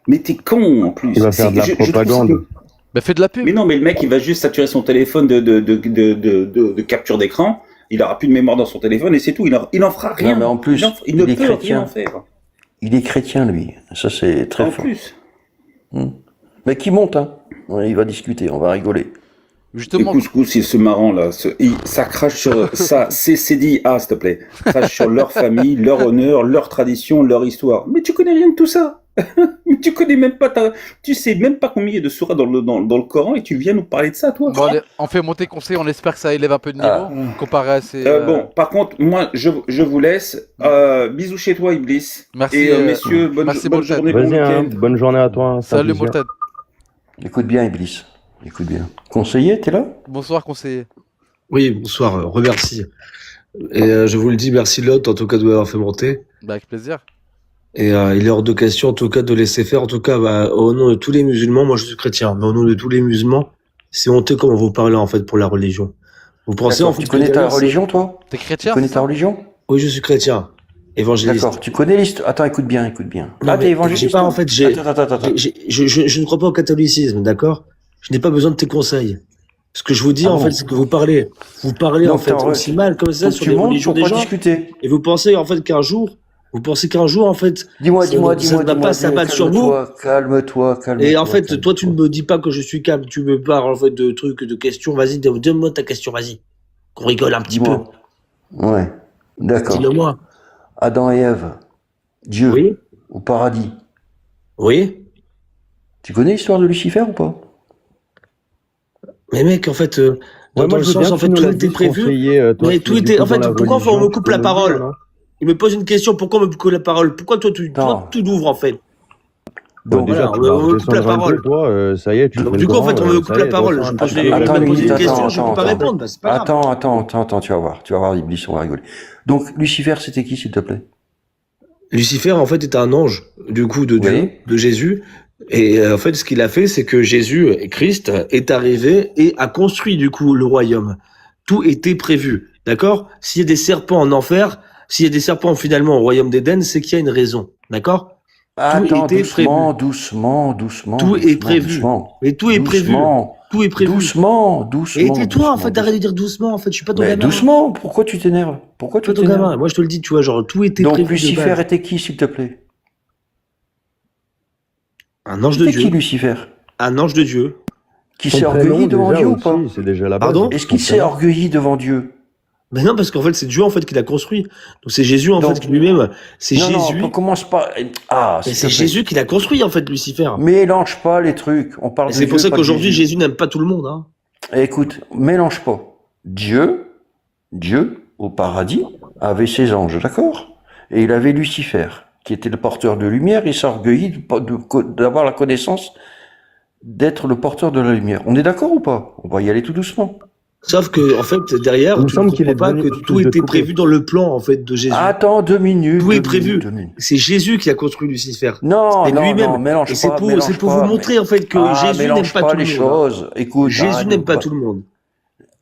Mais t'es con en plus. Il va faire de la propagande. Bah fais de la pub. Mais non, mais le mec il va juste saturer son téléphone de capture d'écran. Il aura plus de mémoire dans son téléphone et c'est tout. Il en fera rien. Non, mais en plus, il ne peut rien en faire. Il est chrétien lui. Ça c'est très fort. En plus. Mais qui monte hein. Ouais, il va discuter, on va rigoler. Justement. Et Couscous, c'est ce marrant là. Ça crache sur ça. C'est dit s'il te plaît. Crache sur leur famille, leur honneur, leur tradition, leur histoire. Mais tu connais rien de tout ça. Mais tu connais même pas tu sais même pas combien il y a de sourates dans le Coran et tu viens nous parler de ça, toi. Bon, allez, on fait monter conseil, on espère que ça élève un peu de niveau comparé à ces. Bon, par contre, moi, je vous laisse. Bisous chez toi, Iblis. Merci. Et messieurs, bonne journée. Vas-y, bonne journée à toi. Salut, Molten. Écoute bien, Iblis. Écoute bien. Conseiller, t'es là? Bonsoir, conseiller. Oui, bonsoir, remercie. Et je vous le dis, merci Lot, en tout cas, de m'avoir fait monter. Bah, avec plaisir. Et il est hors de question, en tout cas, de laisser faire. En tout cas, au nom de tous les musulmans, moi je suis chrétien, mais au nom de tous les musulmans, c'est honteux comment vous parlez en fait pour la religion. Vous pensez en fait. Tu connais ta religion, toi? T'es chrétien? Tu connais ta religion? Oui, je suis chrétien. Évangéliste. D'accord, tu connais l'histoire. Attends, écoute bien. Non, t'es évangéliste. J'ai pas, en fait, Attends. Je ne crois pas au catholicisme, d'accord? Je n'ai pas besoin de tes conseils. Ce que je vous dis, en fait, c'est que vous parlez donc, en fait aussi mal comme ça sur les religions des gens. Discuter. Et vous pensez en fait qu'un jour, en fait, dis-moi, ça ne va pas s'abattre sur vous. Calme-toi. Et en fait, toi, tu ne me dis pas que je suis calme, tu me parles en fait de trucs, de questions. Vas-y, donne-moi ta question, vas-y. Qu'on rigole un petit peu. Ouais, d'accord. Dis-le-moi. Adam et Ève, Dieu, oui, au paradis. Oui. Tu connais l'histoire de Lucifer ou pas? Mais mec, en fait, dans le sens, en fait, tout était prévu. Mais tout était, en fait, pourquoi on me coupe la parole? Il me pose une question, pourquoi on me coupe la parole? Pourquoi toi, tu l'ouvres, en fait? Donc, déjà, on me coupe la parole. Toi, ça y est, tu du coup, en fait, on me coupe la parole. Je pose une question, je ne peux pas répondre. Attends, tu vas voir, Iblis, on va rigoler. Donc, Lucifer, c'était qui, s'il te plaît? Lucifer, en fait, était un ange, du coup, de Dieu, de Jésus. Et en fait, ce qu'il a fait, c'est que Jésus, Christ, est arrivé et a construit, du coup, le royaume. Tout était prévu, d'accord? S'il y a des serpents en enfer, s'il y a des serpents finalement au royaume d'Éden, c'est qu'il y a une raison, d'accord? Attends, doucement. Tout est prévu. Mais tout est prévu. Tout est prévu. Doucement. Et tais-toi, en fait, arrête de dire doucement, en fait, je suis pas ton gamin. Doucement, pourquoi tu t'énerves? Pourquoi tu t'énerves? Gamin, moi je te le dis, tu vois, genre, tout était prévu. Donc, Lucifer était qui, s'il te plaît? Un ange de Dieu. C'est qui, Lucifer? Un ange de Dieu. Qui s'est orgueilli devant Dieu ou pas? C'est déjà la base. Pardon? Est-ce qu'il s'est orgueilli devant Dieu? Mais non, parce qu'en fait, c'est Dieu, en fait, qui l'a construit. Donc, c'est Jésus, en fait, lui-même. C'est Jésus. Non, commence pas. C'est Jésus qui l'a construit, en fait, Lucifer. Mélange pas les trucs. On parle de Dieu. C'est pour ça qu'aujourd'hui, Jésus n'aime pas tout le monde, hein. Écoute, mélange pas. Dieu, au paradis, avait ses anges, d'accord? Et il avait Lucifer, qui était le porteur de lumière. Il s'orgueillit d'avoir la connaissance d'être le porteur de la lumière. On est d'accord ou pas? On va y aller tout doucement. Sauf que, en fait, derrière, tu ne comprends pas que tout était prévu dans le plan, en fait, de Jésus. Attends 2 minutes. Tout est prévu. C'est Jésus qui a construit Lucifer. Non, lui-même. Mélange pas. C'est pour vous montrer, en fait, que Jésus n'aime pas tout le monde. Écoute, Jésus n'aime pas tout le monde.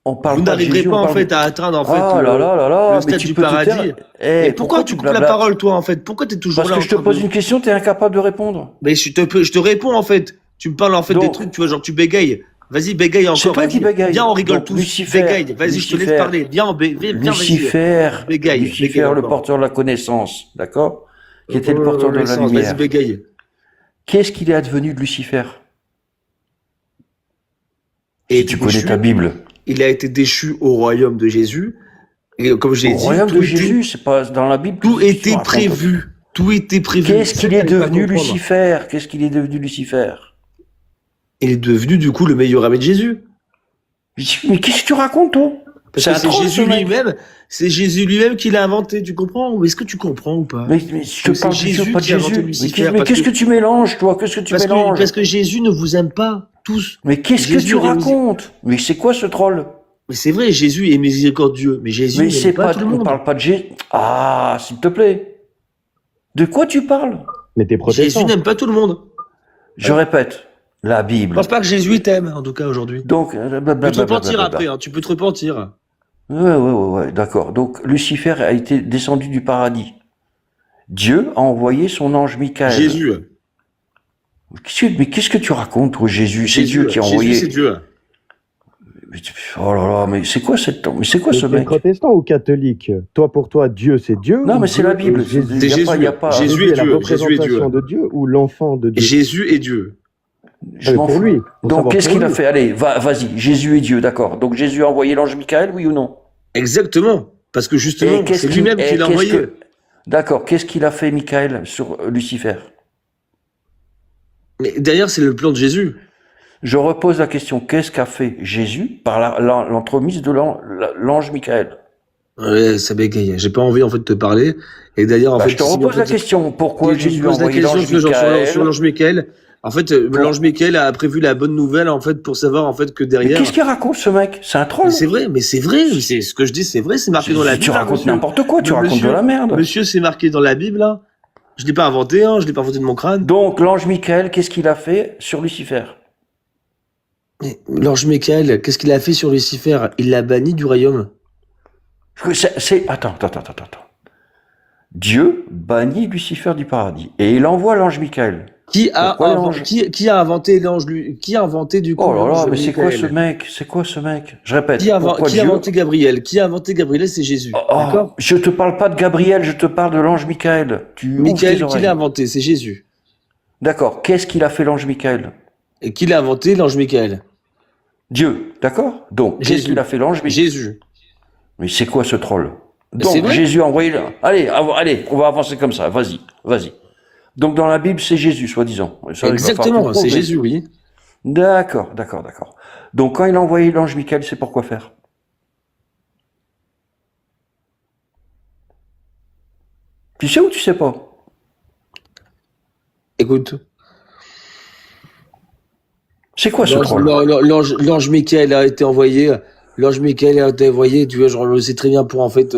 Vous n'arriverez pas, en fait, à atteindre, en fait, le stade du paradis. Et pourquoi tu coupes la parole, toi, en fait? Pourquoi t'es toujours là? Parce que je te pose une question, t'es incapable de répondre. Mais je te réponds, en fait. Tu me parles en fait des Donc, trucs, tu vois, genre tu bégayes. Vas-y, bégaye encore. c'est toi qui Vas-y. bégaye. Viens, on rigole Donc, tous. Lucifer, Bégaye. Vas-y, je te laisse Lucifer, parler. Viens, viens, vas-y. Lucifer, Bégaye. Lucifer, Bégaye le encore. porteur de la connaissance, d'accord? Qui était le porteur de la Vas-y, lumière. bégaye. Qu'est-ce qu'il est advenu de Lucifer? Et Si tu connais ta Bible. il a été déchu au royaume de Jésus. Et comme j'ai Au dit, royaume tout de était- Jésus, c'est pas dans la Bible. tout qu'est-ce que tu était racontes? prévu. Tout était prévu. Qu'est-ce C'est qu'il ça est que t'arrives pas à devenu comprendre. Lucifer? Qu'est-ce qu'il est devenu Lucifer? Il est devenu, du coup, le meilleur ami de Jésus. Mais qu'est-ce que tu racontes, toi? Parce C'est que un c'est troll, Jésus ce mec. lui-même, c'est Jésus lui-même qui l'a inventé, tu comprends? Ou est-ce que tu comprends ou pas? Mais je te C'est parle de Jésus Dieu, pas de qui a inventé Jésus. Lucifer, Mais parce qu'est-ce que- que tu mélanges, toi? Qu'est-ce que tu mélanges? Parce que Jésus ne vous aime pas, tous. Mais qu'est-ce que Jésus tu est misé- racontes? Mais c'est quoi ce troll? Mais c'est vrai, Jésus est miséricordieux, mais Jésus Mais n'aime c'est pas pas, tout le on monde. parle pas de Jésus. Ah, s'il te plaît. De quoi tu parles? Mais t'es protestant. Jésus n'aime pas tout le monde. Je répète, la Je Bible. pense pas que Jésus t'aime, en tout cas, aujourd'hui. Donc, Tu peux te repentir après, hein, tu peux te repentir. Ouais, d'accord. Donc, Lucifer a été descendu du paradis. Dieu a envoyé son ange Michael. Jésus. Mais qu'est-ce que tu racontes, toi, Jésus? C'est Jésus, Dieu qui a Jésus, envoyé. c'est Dieu. Oh là là, mais c'est quoi mais c'est quoi Mais ce t'es mec? protestant ou catholique? Toi, pour toi, Dieu, c'est Dieu? Non, ou mais c'est Dieu la Bible. est Jésus? C'est Y a pas- y a pas- Jésus est est la Dieu. Jésus est représentation Dieu. de Dieu ou l'enfant de Dieu? Jésus est Dieu. Je m'en pour fous. lui. Faut Donc, savoir qu'est-ce pour qu'il a lui. fait? Allez, vas-y. Jésus est Dieu, d'accord. Donc, Jésus a envoyé l'ange Michael, oui ou non? Exactement. Parce que justement, c'est lui-même qui l'a envoyé. D'accord. Qu'est-ce qu'il a fait, Michael, sur Lucifer? Mais derrière, c'est le plan de Jésus. Je repose la question. Qu'est-ce qu'a fait Jésus par l'entremise de l'ange Michael? Ouais, ça bégaye. J'ai pas envie, en fait, de te parler. Et d'ailleurs, en fait, Je te si, repose en la fait, question. Pourquoi tu me Jésus a poses la envoyé question l'ange sur Michael? l'ange Michael. En fait, l'ange Michael a prévu la bonne nouvelle, en fait, pour savoir, en fait, que Mais derrière. qu'est-ce qu'il raconte, ce mec? C'est un troll. Mais c'est vrai. C'est ce que je dis, c'est vrai. C'est marqué dans la Bible. Tu racontes monsieur. n'importe quoi. Tu Mais racontes de la merde. Monsieur, c'est marqué dans la Bible, là. Je l'ai pas inventé, hein. Je l'ai pas inventé de mon crâne. Donc, l'ange Michael, qu'est-ce qu'il a fait sur Lucifer? Mais l'ange Michael, qu'est-ce qu'il a fait sur Lucifer? Il l'a banni du royaume. Attends. Dieu bannit Lucifer du paradis. Et il envoie l'ange Michael. Qui a inventé l'ange, qui a inventé du coup Oh là là, l'ange mais c'est quoi Michael? ce mec? C'est quoi ce mec? Je répète. Qui a pourquoi Dieu... inventé Gabriel? Qui a inventé Gabriel? C'est Jésus. D'accord? Je te parle pas de Gabriel, je te parle de l'ange Michael. Tu ouvres tes Michael, qui oreilles. l'a inventé? C'est Jésus. D'accord. Qu'est-ce qu'il a fait l'ange Michael? Et qui l'a inventé l'ange Michael? Dieu. D'accord? Donc, qu'est-ce Jésus. qu'il a fait l'ange Michael? Jésus. Mais c'est quoi ce troll? C'est Donc, vrai. Jésus a envoyé... Allez, on va avancer comme ça. Vas-y. Donc, dans la Bible, c'est Jésus, soi-disant. Ça, il va falloir Exactement, que tu c'est prouves. Jésus, oui. D'accord. Donc, quand il a envoyé l'ange Michael, c'est pour quoi faire? Tu sais ou tu sais pas? Écoute. C'est quoi ce troll? L'ange Michael a été envoyé. L'ange Michael a été envoyé, tu vois, genre, je le sais très bien pour, en fait,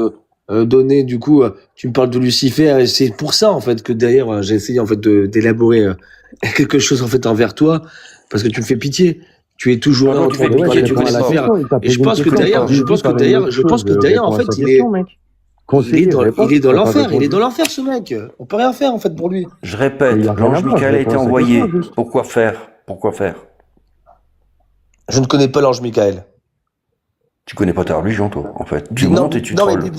donner, du coup, tu me parles de Lucifer, et c'est pour ça, en fait, que derrière, j'ai essayé, en fait, d'élaborer quelque chose, en fait, envers toi, parce que tu me fais pitié. Tu es toujours là en train de pitié, parler tu de connais pas. Lucifer. Et je pense que derrière, en fait, il est dans l'enfer. Il est dans l'enfer, ce mec. On peut rien faire, en fait, pour lui. Je répète, Il y a rien l'ange à voir, Michael a je été réponds à sa envoyé. question, juste. Pourquoi faire? Je ne connais pas l'ange Michael. Tu connais pas ta religion, toi, en fait. Tu Non, montes et tu non, mais trolles.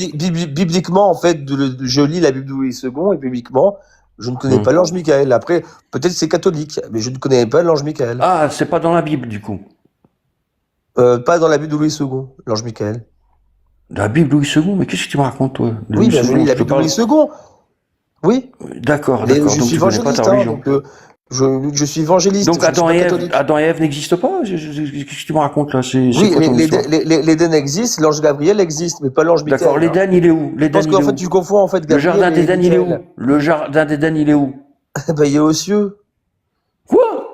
bibliquement, en fait, je lis la Bible de Louis II, et bibliquement, je ne connais pas l'ange Michael. Après, peut-être c'est catholique, mais je ne connais pas l'ange Michael. Ah, c'est pas dans la Bible, du coup. Pas dans la Bible de Louis II, l'ange Michael. La Bible Louis II, mais qu'est-ce que tu me racontes, toi? Oui, ben, je lis la Bible de Louis II. Oui. D'accord. Je Donc suis tu connais pas évangéliste, ta religion. donc je suis évangéliste. Donc je ne suis pas catholique. Adam et Ève n'existent pas? Qu'est-ce que tu me racontes, là? C'est Oui, quoi ton histoire? l'Éden existe, l'ange Gabriel existe, mais pas l'ange Michael. D'accord, l'Éden, il est où? Je pense qu'en fait, tu confonds, en fait, Le Gabriel jardin et d'Éden, il est où? Michael. Le jardin d'Éden, il est où? Ben, il est aux cieux. Quoi?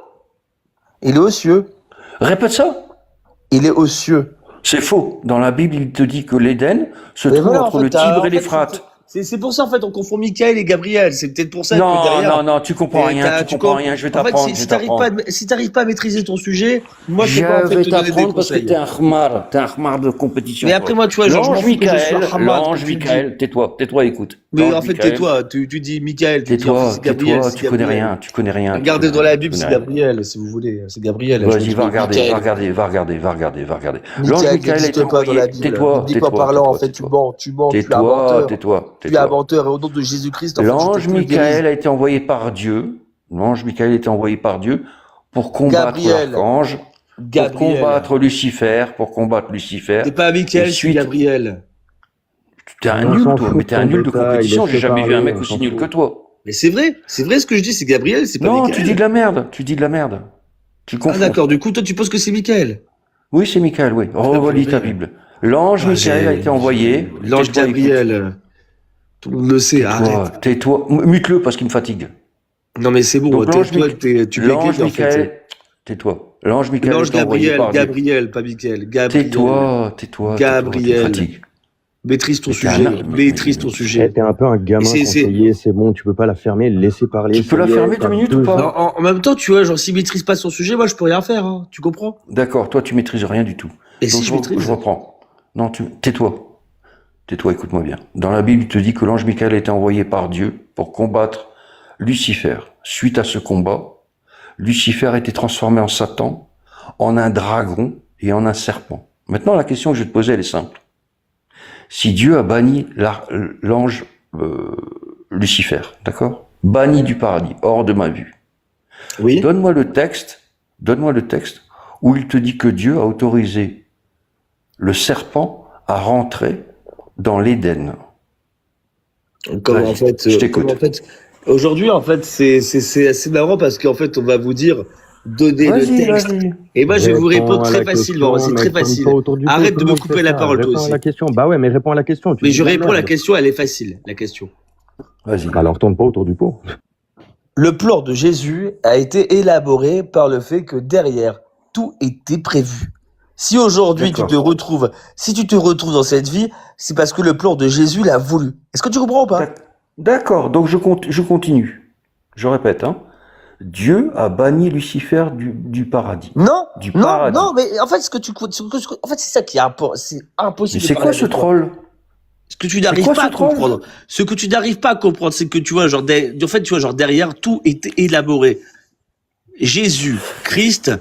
Il est aux cieux. Répète ça. Il est aux cieux. C'est faux. Dans la Bible, il te dit que l'Éden se Mais trouve voilà, en entre fait, le t'as- Tibre en et fait, l'Euphrate. C'est pour ça, en fait, on confond Michael et Gabriel. C'est peut-être pour ça que Non, derrière. non, tu comprends rien, tu comprends rien, je vais En fait, t'apprendre, je vais t'apprendre. si t'arrives pas à maîtriser ton sujet, moi, je Je peux pas, en fait, vais te donner des t'apprendre parce que conseils. t'es un khmar de compétition. Mais après, moi, tu vois, genre, je m'en fous que je sois Hamad, L'ange que tu Michael, tais-toi, écoute. Mais L'ange en fait, Michael, tais-toi, tu dis Michael, tu dis en fait, c'est Gabriel, tais-toi, c'est tu connais Gabriel. rien, tu connais rien. Regardez dans la Bible, tu c'est connais rien. Gabriel, si vous voulez, c'est Gabriel. Vas-y, va Michael. regarder. L'ange Michael Michael a été n'existe pas dans la envoyé. Bible. Tais-toi, Bibliquement parlant, en fait, tu mens, tu es un menteur. Tu es un menteur, et au nom de Jésus-Christ, en fait, L'ange Michael a été envoyé par Dieu. L'ange Michael a été envoyé par Dieu pour combattre l'archange, pour combattre Lucifer, T'es pas Michael, c'est Gabriel. T'es un nul, toi, mais t'es un nul de compétition. J'ai jamais vu un mec aussi nul que toi. Mais c'est vrai ce que je dis, c'est Gabriel, c'est pas Non, Michael. tu dis de la merde. Tu confonds. Ah d'accord, du coup, toi, tu penses que c'est Michael. Oui, c'est Michael, oui. Relis ta Bible. L'ange Michael a été envoyé. L'ange Gabriel. Tout le monde le sait, arrête. Tais-toi, mute-le parce qu'il me fatigue. Non mais c'est bon, Donc, tu bégayes en fait. Tais-toi. L'ange Michael a L'ange été envoyé par Dieu. Gabriel, pas Michael. Gabriel. Tais-toi. Gabriel. Maîtrise ton sujet. T'es un peu un gamin conseiller, c'est bon, tu peux pas la fermer, laisser parler. Tu peux la fermer 2 minutes ou pas? En même temps, tu vois, genre, s'il maîtrise pas son sujet, moi, je peux rien faire, hein. Tu comprends? D'accord, toi, tu maîtrises rien du tout. Et si je maîtrise? Je reprends. Non, tais-toi. Tais-toi, écoute-moi bien. Dans la Bible, il te dit que l'ange Michael a été envoyé par Dieu pour combattre Lucifer. Suite à ce combat, Lucifer a été transformé en Satan, en un dragon et en un serpent. Maintenant, la question que je vais te poser, elle est simple. Si Dieu a banni l'ange Lucifer, d'accord? Banni du paradis, hors de ma vue. Oui. Donne-moi le texte où il te dit que Dieu a autorisé le serpent à rentrer dans l'Éden. Comme en fait, je t'écoute. Aujourd'hui, en fait, c'est assez marrant parce qu'en fait, on va vous dire donner le texte. Et moi, je vais vous répondre très facilement. C'est très facile. Arrête de me couper la parole, toi aussi. Bah ouais, mais réponds à la question. Mais je réponds à la question, elle est facile, la question. Vas-y. Alors tourne pas autour du pot. Le plan de Jésus a été élaboré par le fait que derrière, tout était prévu. Si aujourd'hui tu te retrouves dans cette vie, c'est parce que le plan de Jésus l'a voulu. Est-ce que tu comprends ou pas? D'accord, donc je continue. Je répète, hein. Dieu a banni Lucifer du paradis. Non, paradis. non, mais en fait, en fait, c'est ça qui est c'est impossible. Mais c'est quoi ce troll? Ce que tu n'arrives pas à comprendre. Ce que tu n'arrives pas à comprendre, c'est que tu vois, genre, en fait, tu vois, genre, derrière, tout était élaboré. Jésus, Christ,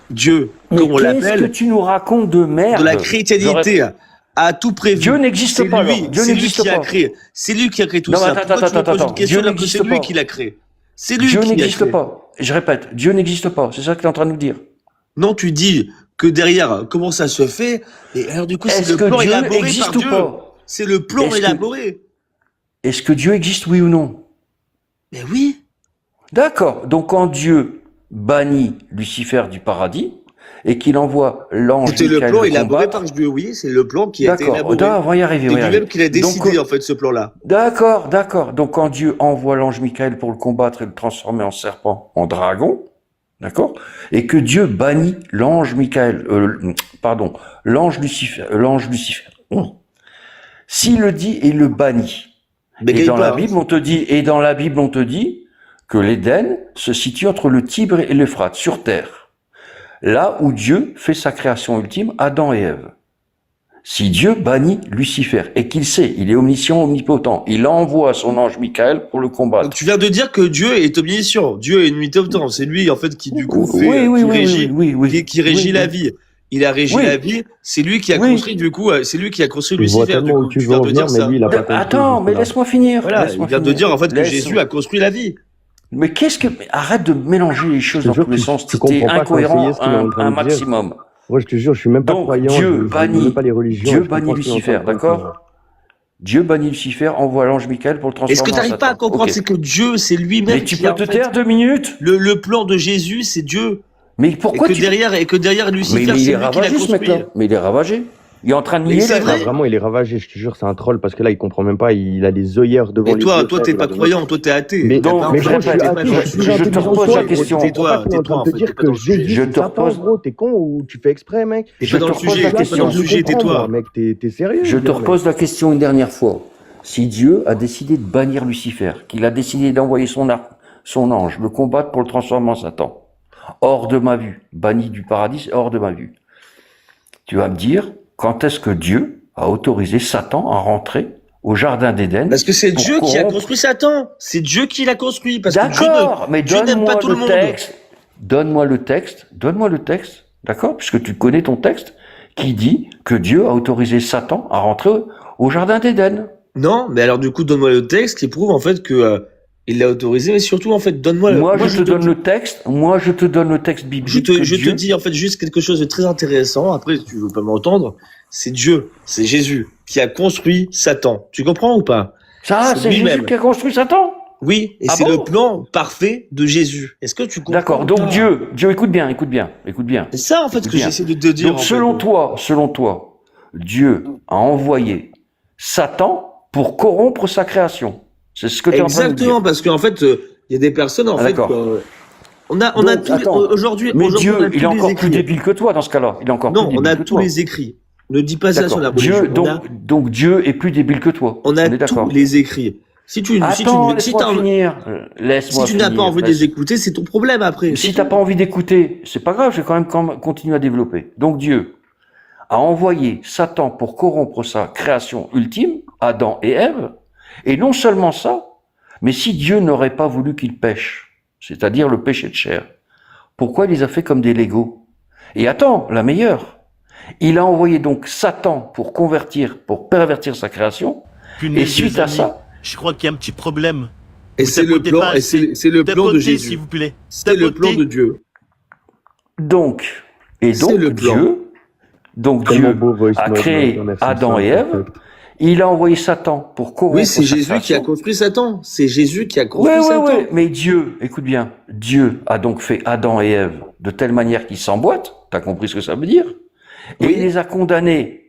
Dieu, comme on l'appelle. Qu'est-ce que tu nous racontes de merde? De la chrétienté. A tout prévu. Dieu n'existe pas. C'est lui qui a créé. C'est lui qui a créé tout ça. Attends. Dieu n'existe pas. C'est lui qui l'a créé. C'est lui Dieu qui l'a créé. n'existe pas. Je répète, Dieu n'existe pas. C'est ça que tu es en train de nous dire. Non, tu dis que derrière, comment ça se fait? Et alors, du coup, c'est le plan élaboré par Dieu. C'est le plan élaboré. Est-ce que Dieu existe, oui ou non? Mais oui. D'accord. Donc, quand Dieu bannit Lucifer du paradis, et qu'il envoie l'ange Michael. C'était le plan élaboré par Dieu, oui, c'est le plan qui a été élaboré. D'accord, on va y arriver. C'est lui-même qui l'a décidé, en fait, ce plan-là. D'accord. Donc, quand Dieu envoie l'ange Michael pour le combattre et le transformer en serpent, en dragon, d'accord, et que Dieu bannit l'ange Michael, l'ange Lucifer. S'il le dit et le bannit. Et dans la Bible, on te dit que l'Éden se situe entre le Tibre et l'Euphrate, sur terre. Là où Dieu fait sa création ultime, Adam et Ève. Si Dieu bannit Lucifer, et qu'il sait, il est omniscient, omnipotent, il envoie son ange Michael pour le combattre. Donc tu viens de dire que Dieu est omniscient, Dieu est omnipotent, c'est lui en fait qui du coup qui régit la vie. Il a régi la vie, c'est lui qui a construit du coup, c'est lui qui a construit Lucifer. Du coup, tu viens de dire ça. Attends, mais laisse-moi finir. Voilà, il vient de dire en fait que Jésus a construit la vie. Mais arrête de mélanger les choses dans tous les sens. T'es incohérent un maximum. Moi, je te jure, je suis même pas croyant. Dieu bannit Lucifer, d'accord? Dieu bannit Lucifer, envoie l'ange Michael pour le transformer en Satan. Est-ce que tu n'arrives pas à comprendre, c'est que Dieu, c'est lui-même. Mais tu peux te taire 2 minutes? Le plan de Jésus, c'est Dieu. Mais pourquoi et que derrière Lucifer, c'est lui qui l'a construit. Mais il est ravagé. Il est en train de nier la vie. Vraiment, il est ravagé, je te jure, c'est un troll parce que là, il comprend même pas, il a des œillères devant lui. Et toi, t'es pas croyant, toi, t'es athée. Mais je te repose la question. Tais-toi, t'es en train de te dire que Jésus, c'est Satan, gros, t'es con ou tu fais exprès, mec? Je te repose la question. Tais-toi. Mec, t'es sérieux? Je te repose la question une dernière fois. si Dieu a décidé de bannir Lucifer, qu'il a décidé d'envoyer son ange, le combattre pour le transformer en Satan, hors de ma vue, banni du paradis, hors de ma vue, tu vas me dire, quand est-ce que Dieu a autorisé Satan à rentrer au jardin d'Éden? Parce que c'est Dieu qui a construit Satan. C'est Dieu qui l'a construit. Parce que D'accord, mais Dieu n'aime pas tout le monde. Donne-moi le texte, d'accord, puisque tu connais ton texte, qui dit que Dieu a autorisé Satan à rentrer au jardin d'Éden. Non, mais alors du coup, donne-moi le texte qui prouve en fait que il l'a autorisé, mais surtout en fait, donne-moi. Moi, je te donne le texte. Moi, je te donne le texte biblique. Je te dis en fait juste quelque chose de très intéressant. Après, si tu veux pas m'entendre, c'est Dieu, c'est Jésus qui a construit Satan. Tu comprends ou pas? Ça, c'est Jésus qui a construit Satan. Oui, et c'est le plan parfait de Jésus. Est-ce que tu comprends? D'accord. Donc Dieu, écoute bien. C'est ça en fait que j'essaie de te dire. Donc selon toi, Dieu a envoyé Satan pour corrompre sa création. C'est ce que tu es en train de dire. Exactement, parce qu'en fait, il y a des personnes en fait. On a tout aujourd'hui. Mais Dieu, il est encore plus débile que toi dans ce cas-là. Il est encore plus débile que toi. Non, on a tous les écrits. Ne dis pas ça sur la religion. Donc Dieu est plus débile que toi. On a tous les écrits. Si tu n'as pas envie de les écouter, c'est ton problème après. Si t'as pas envie d'écouter, c'est pas grave, je vais quand même continuer à développer. Donc Dieu a envoyé Satan pour corrompre sa création ultime, Adam et Ève, et non seulement ça, mais si Dieu n'aurait pas voulu qu'ils pêchent, c'est-à-dire le péché de chair, pourquoi il les a fait comme des Legos? Et attends, la meilleure, il a envoyé donc Satan pour pervertir sa création, et suite à ça, je crois qu'il y a un petit problème. Et c'est le plan, c'est le plan de Jésus. S'il vous plaît. C'est le plan de Dieu. Donc Dieu a créé Adam et Ève. Il a envoyé Satan pour corrompre. Oui, c'est Jésus qui a construit Satan. C'est Jésus qui a construit Satan. Oui, mais Dieu, écoute bien, Dieu a donc fait Adam et Ève de telle manière qu'ils s'emboîtent. T'as compris ce que ça veut dire? Et il les a condamnés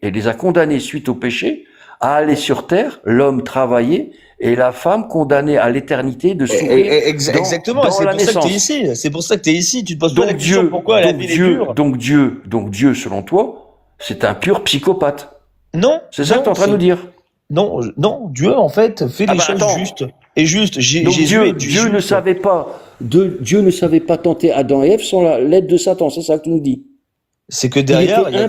suite au péché à aller sur terre, l'homme travailler et la femme condamnée à l'éternité de souffrir. Exactement, c'est pour ça que t'es ici. C'est pour ça que t'es ici. Tu te poses pas la question pourquoi la vie est dure. Donc Dieu, selon toi, c'est un pur psychopathe. Non. C'est ça que t'es en train de nous dire. Non, Dieu en fait fait les choses justes. Et juste, Dieu ne savait pas tenter Adam et Ève sans l'aide de Satan. C'est ça que tu nous dis. C'est que derrière, il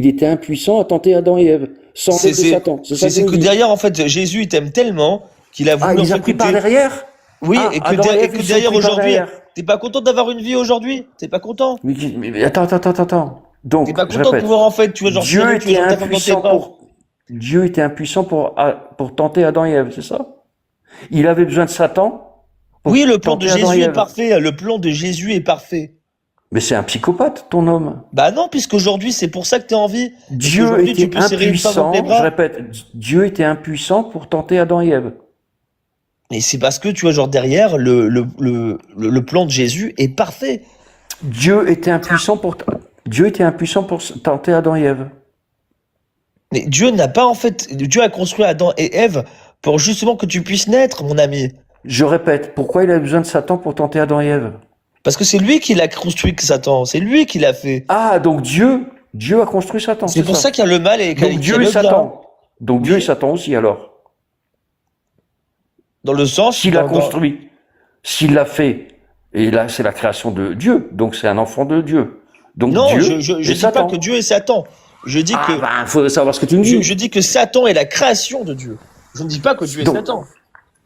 était impuissant à tenter Adam et Ève. Sans l'aide de Satan. C'est que derrière, en fait, Jésus, il t'aime tellement qu'il a voulu. Ah, il a pris par derrière? Oui, et que derrière aujourd'hui, t'es pas content d'avoir une vie aujourd'hui? T'es pas content? Mais attends. Donc, t'es pas content de pouvoir, en fait, tu vois, genre, Dieu était impuissant pour tenter Adam et Ève, c'est ça? Il avait besoin de Satan? Oui, le plan de Jésus est parfait. Le plan de Jésus est parfait. Mais c'est un psychopathe, ton homme. Bah non, puisqu'aujourd'hui, c'est pour ça que t'es en vie. Dieu était impuissant, je répète, Dieu était impuissant pour tenter Adam et Ève. Et c'est parce que, tu vois, genre, derrière, le plan de Jésus est parfait. Dieu était impuissant pour tenter Adam et Ève. Mais Dieu n'a pas, en fait, Dieu a construit Adam et Ève pour justement que tu puisses naître, mon ami. Je répète, pourquoi il a besoin de Satan pour tenter Adam et Ève? Parce que c'est lui qui l'a construit, Satan. C'est lui qui l'a fait. Ah, donc Dieu a construit Satan. C'est pour ça qu'il y a le mal et qu'il y a le bien. Donc Dieu et Satan. Donc Dieu et Satan aussi, alors. Dans le sens... S'il a construit, s'il l'a fait, et là, c'est la création de Dieu. Donc c'est un enfant de Dieu. Donc non, Dieu je dis pas que Dieu est Satan. Je dis que... faut savoir ce que tu me dis. Je dis que Satan est la création de Dieu. Je ne dis pas que Dieu est Satan.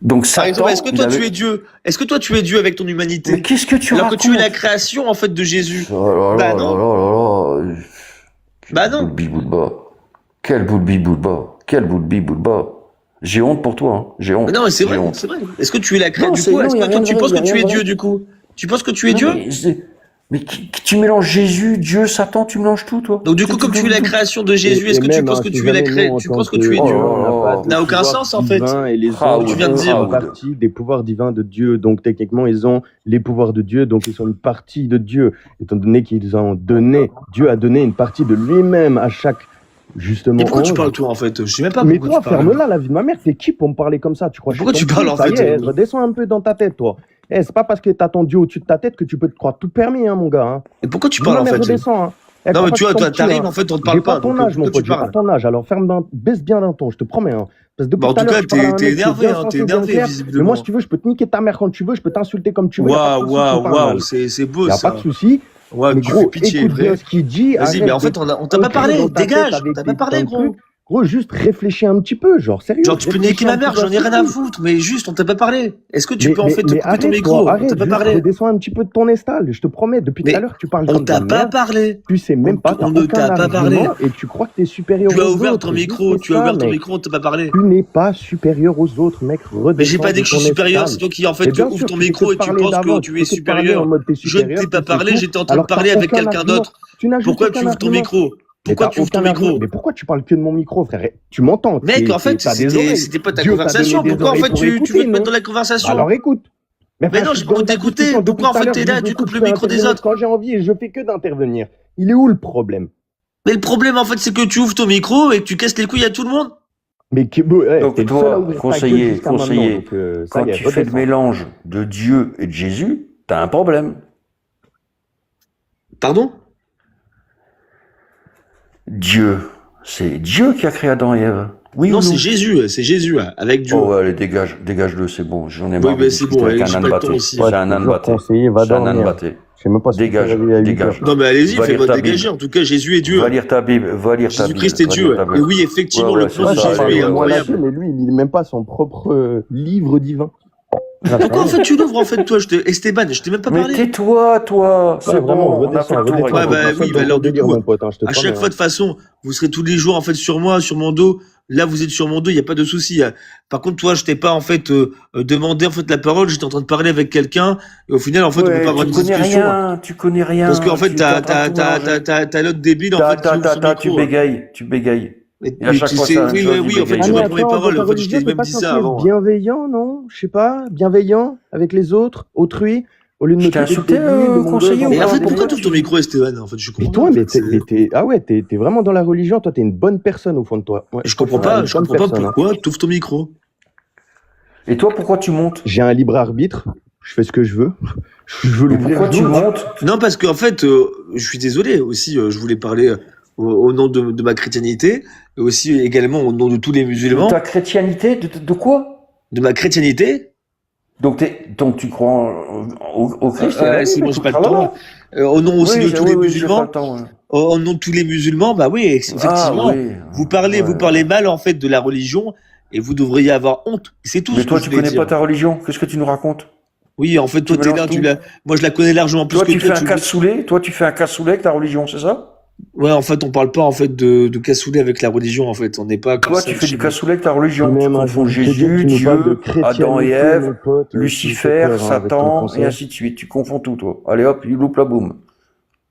Donc par exemple, est-ce que toi tu es Dieu? Est-ce que toi tu es Dieu avec ton humanité? Mais qu'est-ce que tu racontes? Alors que tu es la création en fait de Jésus. Bah non. Bah non. Quel bout de bibou-de-bas. J'ai honte pour toi, hein. J'ai honte. Mais non, mais c'est vrai, c'est vrai. Est-ce que tu es la création du coup? Est-ce que toi tu penses que tu es Dieu du coup? Tu penses que tu es Dieu? Mais tu mélanges Jésus, Dieu, Satan, tu mélanges tout, toi. Donc du coup, comme tu es la création de Jésus, est-ce que tu penses que tu es la création? Tu penses que tu es Dieu? Ça n'a aucun sens en fait. Et les hommes, tu viens de dire partie des pouvoirs divins de Dieu. Donc techniquement, ils ont les pouvoirs de Dieu, donc ils sont une partie de Dieu. Étant donné qu'ils ont donné, Dieu a donné une partie de lui-même à chaque. Justement. Et pourquoi tu parles toi en fait? Je sais même pas. Mais toi, ferme-la, la vie de ma mère. T'es qui pour me parler comme ça? Tu crois? Pourquoi tu parles en fait? Redescends un peu dans ta tête, toi. C'est pas parce que t'as ton Dieu au-dessus de ta tête que tu peux te croire tout permis, hein, mon gars. Hein. Et pourquoi tu parles en fait? Redescends, hein. Non, mais crois tu pas que vois, je toi, tombe dessus, t'arrives, hein. en fait, on te J'ai parle pas pas. ton Donc, âge, mon pourquoi pote, tu j'ai pas parles? ton âge. Alors baisse bien d'un ton, je te promets, hein. Parce que Bah, depuis en tout à tout l'heure, cas, tu parles à un t'es mec qui est énervé, bien hein, t'es sensé, bien énervé, clair. Mais moi, si visiblement. tu veux, je peux te niquer ta mère quand tu veux, je peux t'insulter comme tu veux, y a pas de Waouh, souci, tu me waouh, parles waouh, mal. c'est beau, Y a pas de ça. souci. Ouais, Mais tu fais gros, pitié, écoute bien vrai. ce qu'il dit, Vas-y, mais arrête en fait, d'être on t'a pas ancré parlé, dans ta tête dégage, avec t'as tes pas parlé, putains de trucs. gros. Gros, juste réfléchis un petit peu, genre, sérieux, Genre, tu peux niquer réfléchis ma un petit mère, peu à j'en ce ai que rien tu à dis. foutre, mais juste, on t'a pas parlé. Est-ce que tu peux, en fait, te Mais couper ton arrête, micro? On t'a arrête, pas juste parlé. redescends un petit peu de ton estal, je te promets, depuis tout à Mais l'heure, tu parles on comme de la t'a pas merde, parlé. tu sais même pas, t'as On ne aucun t'a pas parlé. argument et tu crois que t'es supérieur Tu as aux ouvert ton autres, juste micro, c'est tu as ça, ouvert ton mec. micro, on t'a pas parlé. Tu n'es pas supérieur aux autres, mec, Mais j'ai redescends pas dit de que je suis ton supérieur, estal. c'est toi qui, en fait, Mais tu bien ouvres sûr, ton tu fais que micro de et tu parler penses que d'avant, tu tu es fais que de parler en supérieur. mode t'es Je ne supérieur, t'ai pas tu sais parlé, tout, j'étais en train de alors que t'as parler avec aucun quelqu'un argument. d'autre. Tu n'as juste Pourquoi aucun tu ouvres ton argument. micro? Mais Pourquoi t'as tu ouvres ton aucun argument. micro? Mais pourquoi tu parles que de mon micro, frère? Tu m'entends, Mec, en fait, t'as des oreilles. c'était pas ta Dieu t'a donné conversation. des Pourquoi, en oreilles fait, pour tu veux écouter, te mettre non? dans la Bah conversation? alors écoute. Mais Mais frère, non, je j'ai suis pas dans envie la d'écouter. discussion depuis Pourquoi, en tout à fait, l'heure, t'es je là, vous tu écoute, coupes je le peux micro des intervenir autres? quand j'ai envie et je fais que d'intervenir. Il est où le problème? Mais le problème, en fait, c'est que tu ouvres ton micro et que tu casses les couilles à tout le monde. Mais ouais, Donc t'es le seul à toi, ouvrir ta gueule conseiller, jusqu'à maintenant, conseiller, donc ça quand y est, tu fais le redescends. mélange de Dieu et de Jésus, t'as un problème. Pardon? Dieu, c'est Dieu qui a créé Adam et Ève. Oui Non, ou non? c'est Jésus, hein, avec Dieu. Oh, allez, dégage-le, c'est bon. J'en ai Oui, marre de mais c'est discuter bon, avec j'ai un pas âne le temps batté. aussi. C'est un âne batté. Conseiller, va C'est un âne dormir. batté. Je sais même pas si tu peux Dégage, réveiller à 8 dégage. heures. Non, mais allez-y, Va lire faites-moi ta dégager. Bible. En tout cas, Jésus est Dieu. Va lire ta Bible, va lire ta Bible. Jésus-Christ est va lire Dieu. ta Et Bible. oui, effectivement, Ouais, le ouais, plan c'est de ça, Jésus allez, est ouais, Moi ouais, là-dessus, incroyable. mais lui, il lit même pas son propre livre divin. Pourquoi, en fait, tu l'ouvres, en fait, toi, Esteban, je t'ai même pas Mais parlé. tais-toi, toi. C'est Ouais, vraiment, bon, on a fait le tour. redescends. Ouais, bah oui, bah alors du délire, coup, mon pote, hein, je te à promets. chaque fois, de toute façon, vous serez tous les jours, en fait, sur moi, sur mon dos. Là, vous êtes sur mon dos, il n'y a pas de souci. Par contre, toi, je t'ai pas, en fait, demandé, en fait, la parole. J'étais en train de parler avec quelqu'un. Et au final, en fait, on peut Ouais, pas avoir une tu connais discussion. rien, tu connais rien. Parce qu'en fait, tu es en train de tout mélanger. t'as l'autre débile, en fait, qui ouvre son Tu micro. bégayes. Mais Et à chaque tu fois, sais, c'est la même oui, chose, oui, il en fait, bégaye. tu Ah mais reprends mes attends, dans paroles. ta En fait, je religion, t'ai t'es même pas dit censé ça être avant. bienveillant, non? Je sais pas, bienveillant avec les autres, autrui, au lieu de Je me t'ai traiter de insulté, débile, de conseiller, mondeuse, ou Et en pas? fait, des pourquoi mecs. tu ouvres ton micro, Esteban? En fait, je Mais comprends toi, pas, en mais fait. ah ouais, t'es vraiment dans la religion, toi, t'es une bonne personne au fond de toi. Ouais, Je comprends franchement, pas, une je bonne comprends pas personne, hein. pourquoi tu ouvres ton micro. Et toi, pourquoi tu montes? J'ai un libre arbitre, je fais ce que je veux. Je veux Mais l'ouvrir, pourquoi je tu l'ouvre. montes? Non, parce qu'en fait, je suis désolé aussi, je voulais parler au nom de ma chrétiennité, et aussi également au nom de tous les De musulmans, ta chrétienité? De quoi? de ma chrétiennité. Donc tu crois au Christ et la C'est Bible, bon, et j'ai tout pas le le tralala. temps. Au nom aussi Oui, de tous les oui, j'ai pas musulmans, le temps. Ouais. au nom de tous les musulmans, bah oui, effectivement, oui. vous parlez Ouais. mal en fait de la religion, et vous devriez avoir honte. C'est tout Mais ce toi, que je tu voulais connais dire. pas ta religion. Qu'est-ce que tu nous racontes? Oui, en fait, toi, t'es mélanges là, tout. moi, je la connais largement plus Toi, que tu fais toi. un cassoulet. Toi, tu fais un cassoulet avec ta religion, c'est ça? Ouais, en fait, on parle pas en fait de cassoulet avec la religion. En fait, on n'est pas comme Toi, ça tu fais chez du nous. cassoulet avec ta Et religion. Tu même, confonds je te dis que Jésus, tu nous parles de Dieu, Adam et chrétienité, Ève, mon pote, tu me fais Lucifer, peur, hein, avec ton Satan, et français. ainsi de suite. Tu confonds tout, toi. Allez hop, il loupe la boum.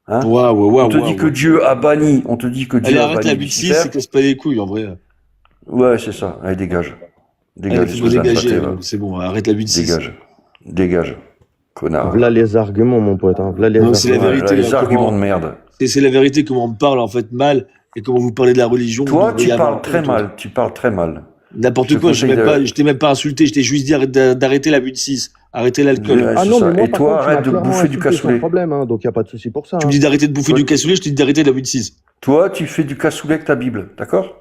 Hein? Waouh, On te dit que Dieu a banni. On te dit que Allez, Dieu a arrête la banni bêtise, Lucifer. c'est casse pas les couilles, en vrai. Ouais, c'est ça. Allez, dégage. Allez, Dégage, faut me espèce d'âne dégager, batté, va. c'est bon, arrête la bêtise. Dégage. Connard. Voilà les arguments, mon pote. Hein. Voilà les Non, c'est la arguments. vérité. Ouais, les hein, arguments comment- de merde. C'est la vérité, comment on me parle en fait mal, et comment vous parlez de la religion. vous Toi, devriez tu avoir parles très honte. mal. Tu parles très mal. N'importe Je te quoi, je conseille t'ai même pas insulté, je t'ai juste dit d'arrêter l'abus de 6, arrêter l'alcool. Ouais, Ah c'est non, ça. mais moi, Et par toi, contre, tu arrête m'as de clairement bouffer du insulté sans cassoulet. problème, hein, donc il n'y a pas de souci pour ça. Tu me Hein. dis d'arrêter de bouffer Ouais. du cassoulet, je te dis d'arrêter l'abus de 6. Toi, tu fais du cassoulet avec ta Bible, d'accord?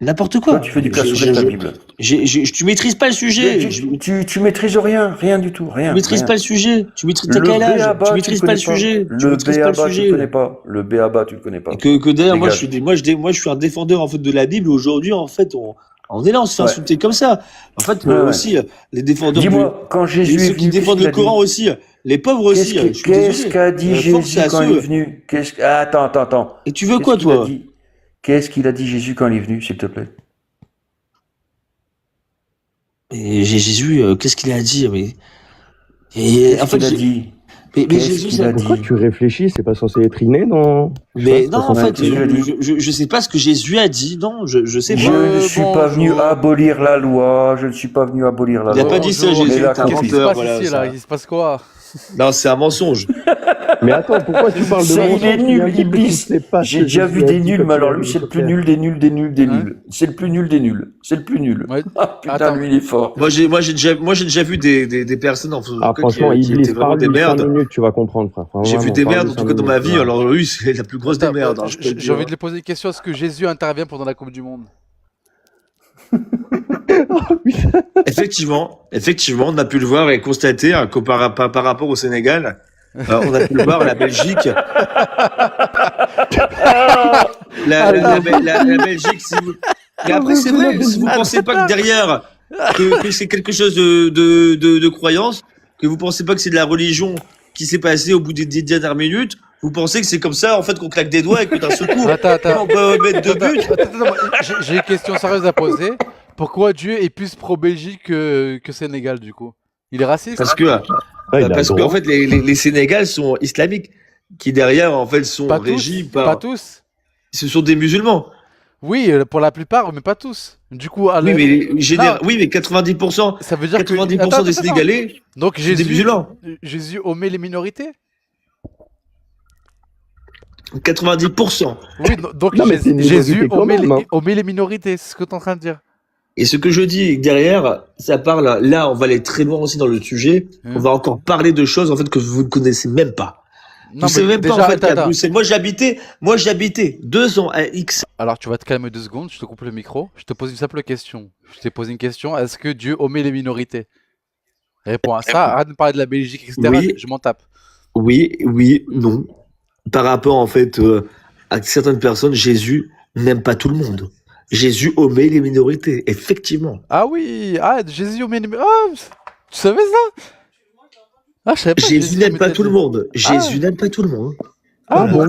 N'importe quoi. Toi, tu fais du cassoulet avec ta Bible. Tu maîtrises pas le sujet. Tu maîtrises rien du tout, rien. Tu maîtrises rien. pas le sujet. Tu maîtrises Le quel âge? B.A.B.A., Tu tu maîtrises le pas le connais sujet. Tu Le maîtrises pas le B.A.B.A., tu le sujet. connais pas. Le B.A.B.A., tu le connais pas. Et que d'ailleurs, moi, Dégage. moi, je suis un défendeur, en fait, de la Bible. Aujourd'hui, en fait, on est là, on se fait Ouais. insulter comme ça. En fait, Ouais, ouais. aussi, les défendeurs Dis-moi, quand Jésus ceux est qui venu, défendent qu'est-ce le qu'il a Coran dit? aussi, les pauvres aussi. Je suis Qu'est-ce désolé. qu'a dit Force Jésus à quand il est ceux. venu? Attends. Et tu veux Qu'est-ce quoi, qu'il a toi? dit? Qu'est-ce qu'il a dit Jésus quand il est venu, s'il te plaît? Et Jésus, qu'est-ce qu'il a dit? Qu'est-ce qu'il a dit? mais Qu'est-ce Jésus, qu'il a dit? Pourquoi tu réfléchis? C'est pas censé être inné dans. Je sais mais pas, c'est non, pas en censé fait, être qu'est-ce que inné. j'ai dit? je sais pas ce que Jésus a dit. Non, je sais Je pas. ne suis pas venu abolir la loi. Je ne suis pas venu abolir la Il a loi. pas dit ça, Bonjour, Jésus. Mais là, T'es un Qu'est-ce qui se menteur, passe voilà. ici, là? Il se passe quoi? Non, c'est un mensonge. Mais attends, pourquoi tu parles de C'est, mon il est sens? nul, Iblis. Pas J'ai déjà vu des nuls, mais alors lui, c'est le plus nul des nuls des nuls des nuls. C'est le plus nul des nuls. C'est le plus nul. Ouais. Ah, putain, Attends. lui, il est fort. Moi, j'ai déjà vu des personnes en Ah, franchement, qui Iblis, étaient vraiment des parle-lui 5 merdes. minutes, tu vas comprendre, frère. Enfin, J'ai vu vraiment, des merdes, parle-lui en tout 5 cas, dans ma minutes. vie. Alors, lui, c'est la plus grosse des Attends, merdes. Hein, je peux le j'ai dire. envie de lui poser une question. Est-ce que Jésus intervient pendant la Coupe du Monde? Effectivement, on a pu le voir et constater hein, par rapport au Sénégal, on a pu le voir la Belgique. La Belgique, si vous... Mais après, c'est vrai, si vous pensez pas que derrière, que c'est quelque chose de croyance, que vous pensez pas que c'est de la religion qui s'est passée au bout des dernières minutes, vous pensez que c'est comme ça, en fait, qu'on claque des doigts et que d'un seul coup, Attends. on peut mettre deux buts. J'ai une question sérieuse à poser. Pourquoi Dieu est plus pro-Belgique que Sénégal, du coup? Il est raciste? Parce que, Ouais, il a parce le qu'en droit. fait, les Sénégal sont islamiques, qui derrière, en fait, sont Pas régis tous, par... pas tous. Ce sont des musulmans. Oui, pour la plupart, mais pas tous. Du coup, Oui, mais, Non, oui, mais 90%, ça veut dire 90% Attends, des Sénégalais, Donc c'est des musulmans. Jésus omet les minorités? 90%. Oui, donc Non, mais c'est une Jésus minorité quand même, hein. omet les minorités, c'est ce que tu es en train de dire. Et ce que je dis derrière, ça parle, là, on va aller très loin aussi dans le sujet. On va encore parler de choses, en fait, que vous ne connaissez même pas. Non, Vous savez même pas, en fait, qu'à attends. Bruxelles. Moi, j'habitais 2 ans à X. Alors, tu vas te calmer 2 secondes, je te coupe le micro. Je te pose une simple question. Je t'ai posé une question. Est-ce que Dieu omet les minorités? Réponds à ça. Arrête de parler de la Belgique, etc. Oui. Je m'en tape. Oui, non. Par rapport, en fait, à certaines personnes, Jésus n'aime pas tout le monde. Jésus omet les minorités, effectivement. Ah oui, Jésus omet les minorités. Ah, tu savais ça? Ah, je savais pas. Jésus n'aime pas omettait tout le les- monde. Jésus n'aime pas tout le monde. Ah bon?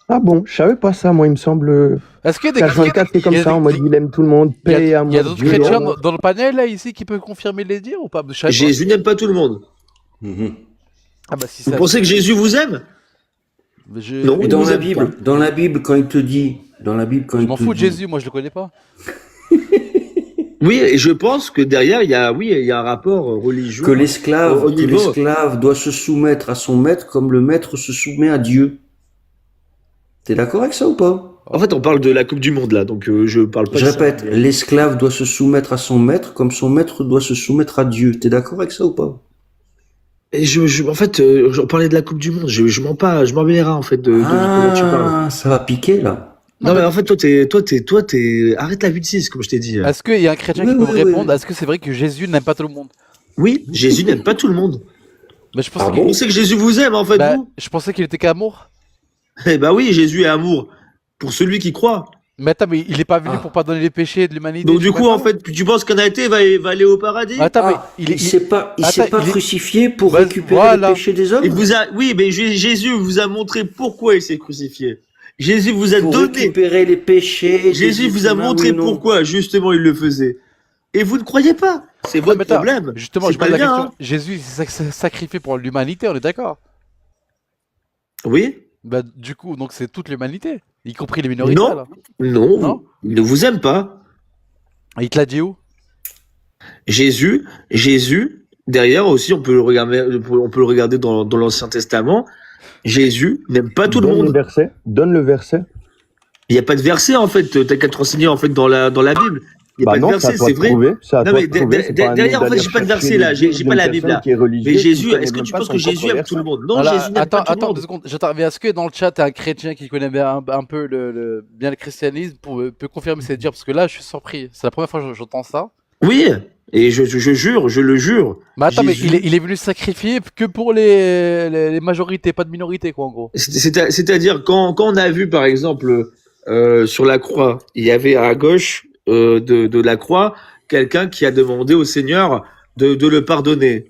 Ah bon? Je savais pas ça, moi, il me semble. Est-ce qu'il y a des H24, c'est comme il y a ça, des- en mode il aime tout le monde, il y a- paix, il y a amour, d'autres Dieu, chrétiens l'amour. dans le panel là ici qui peuvent confirmer les dires ou pas? Je savais pas. Jésus n'aime pas tout le monde. Ah bah si Vous ça. pensez que Jésus vous aime? Non, Et il dans nous la aime Bible, pas. dans la Bible, quand il te dit, dans la Bible, quand Je il m'en te fous de dit- Jésus, moi je le connais pas. Oui, et je pense que derrière, il y a un rapport religieux. que l'esclave, Au niveau- doit se soumettre à son maître comme le maître se soumet à Dieu. T'es d'accord avec ça ou pas? En fait, on parle de la Coupe du Monde là, donc je parle pas Je de ça. répète, l'esclave doit se soumettre à son maître comme son maître doit se soumettre à Dieu. T'es d'accord avec ça ou pas? Et en fait, j'en parlais de la Coupe du Monde. Je m'en mêlerai en fait de comment tu parles. Ah, ça va piquer là. Non, mais en fait, toi, t'es, arrête la 8-6, comme je t'ai dit. Est-ce qu'il y a un chrétien Oui, qui peut oui, me répondre? oui. Est-ce que c'est vrai que Jésus n'aime pas tout le monde? Oui, Jésus n'aime pas tout le monde. Bah, je pensais Ah qu'il- Vous pensez que Jésus vous aime, en fait, bah, vous? je pensais qu'il était qu'amour. Eh ben oui, Jésus est amour pour celui qui croit. Mais attends, mais il est pas venu Ah. pour pardonner les péchés de l'humanité. Donc tu du vois coup, pas en fait, tu penses qu'un athée va aller au paradis? Attends, mais Ah, il s'est pas Attends, il est- crucifié pour Vas- récupérer voilà. les péchés des hommes? Il vous a, oui, mais Jésus vous a montré pourquoi il s'est crucifié. Jésus vous a Pour donné. récupérer les péchés. Jésus des vous a humains, montré oui ou non? pourquoi justement il le faisait. Et vous ne croyez pas. C'est Non, votre mais attends, problème. Justement, C'est je pose la bien, question. hein. Jésus il s'est sacrifié pour l'humanité, on est d'accord? Oui. Bah, du coup, donc c'est toute l'humanité, y compris les minorités. Non. alors. Non. Non. Il ne vous aime pas. Et il te l'a dit où? Jésus, derrière aussi, on peut le regarder dans l'Ancien Testament. Jésus n'aime pas tout le Donne monde. le verset. Donne le verset. Il n'y a pas de verset en fait. T'as qu'à te renseigner en fait dans la Bible. Il n'y a Bah pas de non, c'est verset, à toi c'est de vrai. trouver. C'est à Non, toi mais de trouver. C'est pas à nous derrière, en fait, d'aller j'ai pas de chercher verset là. les J'ai dires pas d'une la Bible personne là. qui est religieuse, Mais qui Jésus, connaît est-ce que même tu pas penses son que Jésus propre aime tout le verset. monde? Non, Voilà, Jésus n'aime pas tout le attends, 2 monde. secondes, j'interviens. Est-ce que dans le chat, t'es un chrétien qui connaît un peu bien le christianisme peut confirmer ces dires? Parce que là, je suis surpris. C'est la première fois que j'entends ça. Oui, et je jure, je le jure. Mais attends, mais Jésus- il est venu se sacrifier que pour les majorités, pas de minorités, quoi, en gros. C'est-à-dire quand on a vu par exemple sur la croix, il y avait à gauche de la croix quelqu'un qui a demandé au Seigneur de le pardonner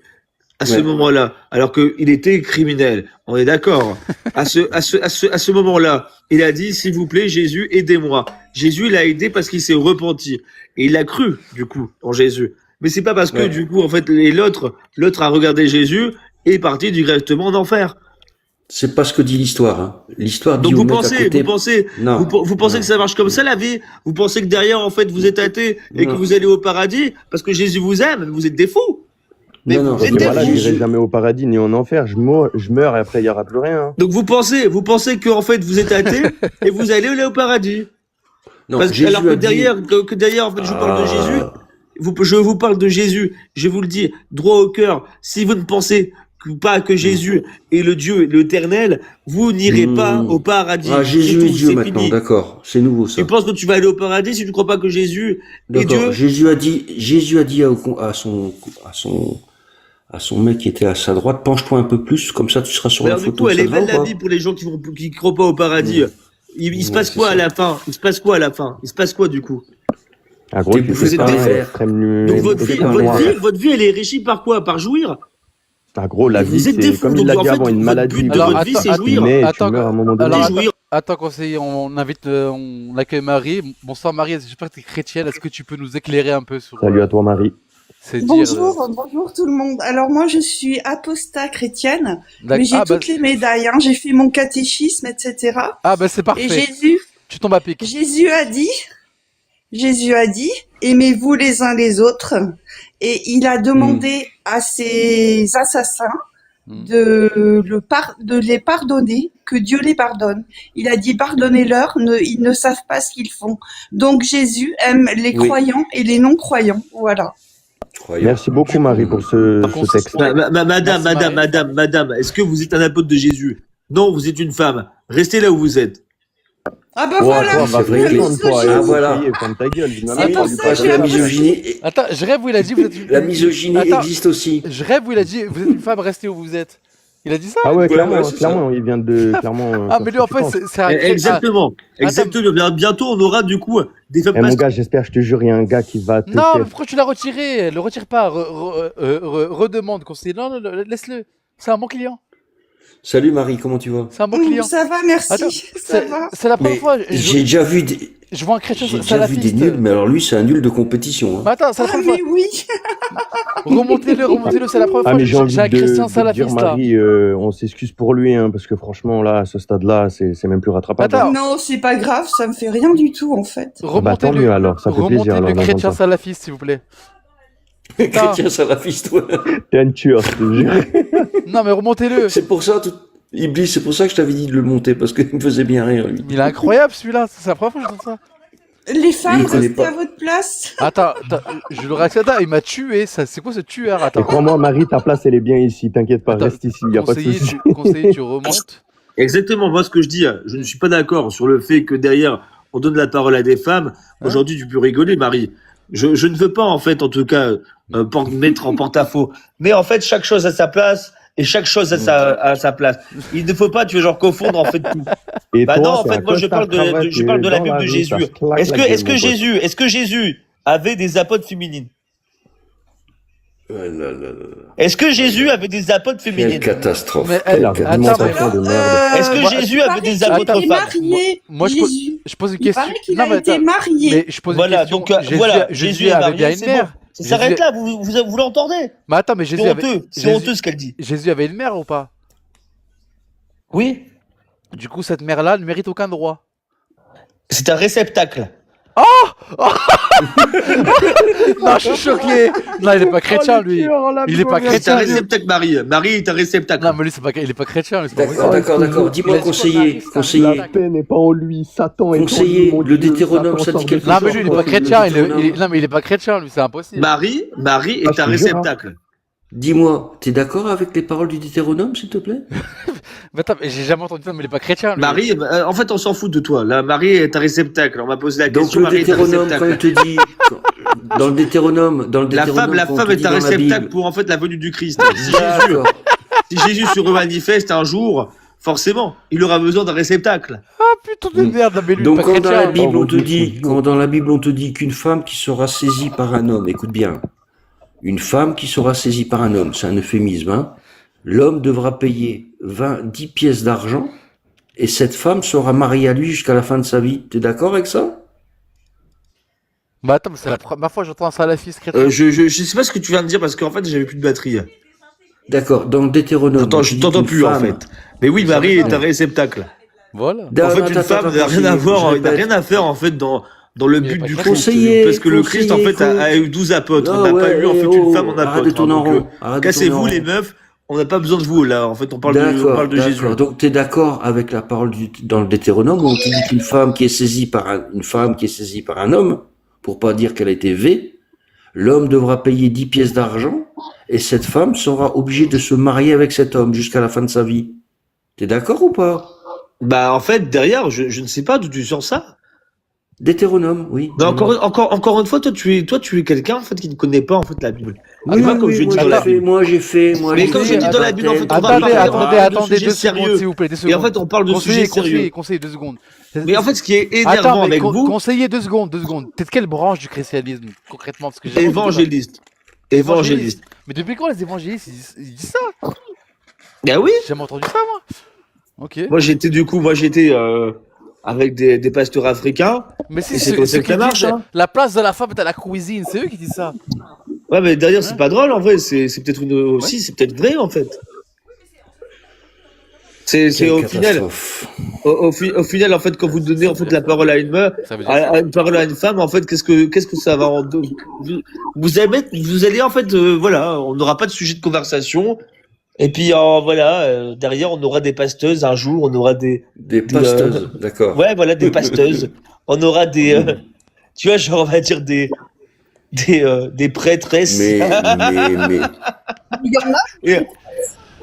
à ce Ouais. moment-là, alors qu'il était criminel. On est d'accord. À ce moment-là, il a dit s'il vous plaît Jésus, aidez-moi. Jésus l'a aidé parce qu'il s'est repenti et il a cru du coup en Jésus. Mais c'est pas parce que Ouais. du coup en fait l'autre a regardé Jésus et est parti directement en enfer. C'est pas ce que dit l'histoire. Hein. L'histoire dit Donc au vous mec à pensez, côté. Non. vous pensez Non. que ça marche comme ça la vie? Vous pensez que derrière en fait vous êtes athée et que Non. vous allez au paradis parce que Jésus vous aime? Vous êtes des fous. Mais Non, non, vous Parce êtes que moi, là, derrière. j'irai jamais au paradis ni en enfer. Je meurs et après, il n'y aura plus rien. Hein. Donc vous pensez que en fait vous êtes athée et vous allez aller au paradis. non, Parce que, Jésus alors que a dit. derrière, en fait, je vous parle de Jésus. Ah, Je vous parle de Jésus. Je vous le dis droit au cœur. Si vous ne pensez pas que Jésus est le Dieu, l'éternel, vous n'irez pas au paradis. Ah, Jésus C'est est tout, Dieu c'est maintenant, fini. d'accord. C'est nouveau ça. Tu penses que tu vas aller au paradis si tu ne crois pas que Jésus est D'accord. Dieu? Jésus a dit à son mec qui était à sa droite, penche-toi un peu plus, comme ça tu seras sur la Alors du photo. coup, elle Ça est te va belle ou la pas? vie pour les gens qui croient pas au paradis. Il se Ouais, passe c'est quoi à ça. la fin? Il se passe quoi à la fin? Il se passe quoi du coup? Ah, gros, T'es tu bouffé fais par pas l'air. extrême Donc votre vie, extrême votre noir. vie, votre vie, elle est régie par quoi? Par jouir? Ah, gros, la Vous vie, êtes des c'est fous. comme il Donc l'a en dit fait, avant, une votre maladie. but de Alors, votre vie, c'est Tu jouir. nais et tu attends, meurs à un moment donné. alors, C'est jouir. attends, conseiller, on invite, on accueille Marie. Bonsoir Marie, j'espère que tu es chrétienne. Est-ce que tu peux nous éclairer un peu sur Salut à toi, Marie. c'est dire Bonjour tout le monde. Alors moi je suis apostat chrétienne, mais j'ai Ah bah, toutes les médailles. Hein. J'ai fait mon catéchisme, etc. ah bah c'est Et parfait. Tu tombes à pic. Jésus a dit, aimez-vous les uns les autres. Et il a demandé à ses assassins de les pardonner, que Dieu les pardonne. Il a dit pardonnez-leur, ils ne savent pas ce qu'ils font. Donc Jésus aime les Oui. croyants et les non-croyants. Voilà. Croyant. Merci beaucoup, Marie, pour ce texte. Madame, est-ce que vous êtes un apôtre de Jésus? Non, vous êtes une femme. Restez là où vous êtes. Ah bah Oh, voilà, toi, va c'est vrai que- prendre, toi, Ah, et voilà. ferme ta gueule. C'est Finalement, pour tu ça parles que de j'ai la appris. misogynie, Attends, je rêve où il a dit vous êtes une... la misogynie Attends. existe aussi. Je rêve où il a dit vous êtes une femme, restez où vous êtes. Il a dit ça? Ah ouais, clairement, ouais, c'est clairement, il vient de clairement. Ah faire mais ce lui en que tu fait penses. c'est un Exactement. Exactement. Bientôt, on aura du coup des femmes Eh, mon parce gars, j'espère, je te jure, il y a un gars qui va te Non, mais faire. pourquoi tu l'as retiré? Le retire pas, redemande conseiller. Non, laisse-le. C'est un bon client. Salut Marie, comment tu vas? C'est un bon client. Ça va, merci. Attends, Ça va. c'est la première Mais fois. j'ai déjà vu des, Je vois un chrétien j'ai déjà vu des salafiste. nuls, mais alors lui c'est un nul de compétition. Mais Hein. attends, c'est la Ah première mais oui. fois. Remontez-le, c'est la première Ah, fois mais que j'ai envie j'ai un chrétien de te dire, salafiste là. Marie, on s'excuse pour lui, hein, parce que franchement, là, à ce stade-là, c'est même plus rattrapable. Attends. Non, c'est pas grave, ça me fait rien du tout en fait. Ah bah, tant mieux alors, ça fait plaisir. Remontez alors, le d'entendre chrétien ça. salafiste, s'il vous plaît. Chrétien salafiste, ouais. T'es un tueur, je te jure. Non, mais remontez-le. C'est pour ça, Iblis, c'est pour ça que je t'avais dit de le monter, parce qu'il me faisait bien rire, lui. Il est incroyable celui-là. C'est la première fois que j'entends ça. Les femmes, Il connaît restez pas. à votre place. Attends, je l'aurais accepté. Il m'a tué. C'est quoi ce tueur? Et Attends. crois-moi, Marie, ta place, elle est bien ici. T'inquiète pas, Attends, reste ici, y a pas de conseiller, souci. conseiller, tu remontes. Exactement. Moi, ce que je dis, je ne suis pas d'accord sur le fait que derrière, on donne la parole à des femmes. Aujourd'hui, tu peux rigoler, Marie. Je ne veux pas, en fait, en tout cas, mettre en porte-à-faux. Mais en fait, chaque chose a sa place et chaque chose a sa place. Il ne faut pas, tu veux genre confondre, en fait, tout. Et Bah toi, non, en c'est fait, un moi, je costard parle de la dans Bible de rue, Jésus. ça se claque Est-ce la gueule, mon pote. que Jésus avait des apôtres féminines? Ouais, là, là, là. Est-ce que Jésus avait des apôtres Quelle féminines? catastrophe. Mais, Quelle La attends, catastrophe. argumentation de merde. Est-ce que moi, Jésus Il avait paraît des qu'il apôtres est femmes? marié. moi, Jésus. je pose une Il question. paraît qu'il Non, mais a été attends. marié. Mais je pose Voilà, une question. donc Jésus, voilà, Jésus avait marié, bien une c'est mère. bon. Ça Jésus- s'arrête là, vous l'entendez? Mais attends, mais Jésus C'est avait. honteux, c'est Jésus- honteux ce qu'elle dit. Jésus avait une mère ou pas? Oui, Du coup, cette mère-là ne mérite aucun droit. c'est un réceptacle. Non, je suis choqué. Non, il est pas chrétien, lui. Il est pas C'est un chrétien. lui. réceptacle, Marie. Marie est un réceptacle. Non, mais lui, il est pas chrétien. Lui, c'est pas D'accord, possible. d'accord. Dis-moi, Il a dit quoi, conseiller, Marie, c'est un conseiller. La paix n'est pas en lui, Satan est en lui. Conseiller, mon le Dieu, Deutéronome, Satan ça dit sort quelque de Non, chose. mais lui, il est Quoi, pas le chrétien. Deutéronome. Non, mais il est pas chrétien, lui, c'est impossible. Marie est Ah, un je te jure, hein. réceptacle. Dis-moi, t'es d'accord avec les paroles du Deutéronome, s'il te plaît? Mais attends, mais j'ai jamais entendu ça, mais il est pas chrétien, lui. Marie, en fait, on s'en fout de toi. Là, Marie est un réceptacle. On m'a posé la Donc question. le Marie est un Deutéronome, quand il réceptacle. te dit, dans le Deutéronome, La femme quand on te est dit un dans la réceptacle Bible- pour en fait la venue du Christ. D'accord. Si Jésus se remanifeste un jour, forcément, il aura besoin d'un réceptacle. Ah, putain de merde, mais lui, il est Donc pas quand dans la chrétien. Bible on te dit, quand dans la Bible on te dit qu'une femme qui sera saisie par un homme, écoute bien, une femme qui sera saisie par un homme, c'est un euphémisme, hein, l'homme devra payer 10 pièces d'argent et cette femme sera mariée à lui jusqu'à la fin de sa vie. T'es d'accord avec ça? Bah attends, mais c'est la première fois que j'entends un salafiste chrétien. Je sais pas ce que tu viens de dire parce qu'en fait j'avais plus de batterie. D'accord. Dans le Deutéronome. on te Je dit t'entends qu'une plus en femme- fait. Mais oui, Marie est un réceptacle. Voilà. En fait, une femme n'a rien à voir, il n'a répète. rien à faire en fait dans le Il est but pas du chrétien. Christ. Parce que le Christ, en fait, a eu 12 apôtres. On n'a pas eu, en fait, une femme en Arrête de apôtre. tourner en Donc, rond. Arrête de tourner en cassez-vous, les rond. meufs. On n'a pas besoin de vous, là. En fait, on parle de Jésus. D'accord. Donc, t'es d'accord avec la parole dans le Deutéronome où on te dit qu'une femme qui est saisie par un homme, pour pas dire qu'elle a été V, l'homme devra payer 10 pièces d'argent et cette femme sera obligée de se marier avec cet homme jusqu'à la fin de sa vie. T'es d'accord ou pas? Bah, en fait, derrière, je ne sais pas d'où tu sors ça. Deutéronome, oui. Mais encore une fois, toi, tu es quelqu'un, en fait, qui ne connaît pas, en fait, la Bible. Oui, moi, comme je dis dans la Bible. moi j'ai fait. Mais comme je dis dans la Bible, en fait, on va Attendez, parler attendez, de 2 sujets secondes, sérieux. s'il vous plaît, 2 secondes. Et en fait, on parle de sujets sérieux. Conseiller, 2 secondes. Mais en fait, ce qui est énervant Attends, mais avec vous, conseiller 2 secondes, 2 secondes. T'es de quelle branche du christianisme, concrètement? Parce que j'ai évangéliste. Évangéliste. Mais depuis quand les évangélistes, ils disent ça? Ben oui. J'ai jamais entendu ça, moi. Ok. Moi, j'étais avec des pasteurs africains. Mais si, Et c'est comme ça que ça marche, hein. La place de la femme est à la cuisine, c'est eux qui disent ça. Ouais, mais derrière, c'est pas drôle, en vrai. C'est peut-être aussi, c'est peut-être vrai, en fait. C'est au final, au final, en fait, quand vous donnez, en fait, la parole à une meuf, à une parole à une femme, en fait, qu'est-ce que ça va vous allez, en fait, voilà, on n'aura pas de sujet de conversation. Et puis, voilà, derrière, on aura des pasteuses un jour, on aura des pasteuses, d'accord. Ouais, voilà, des pasteuses. On aura tu vois, genre, on va dire des prêtresses. Mais. Il y en a.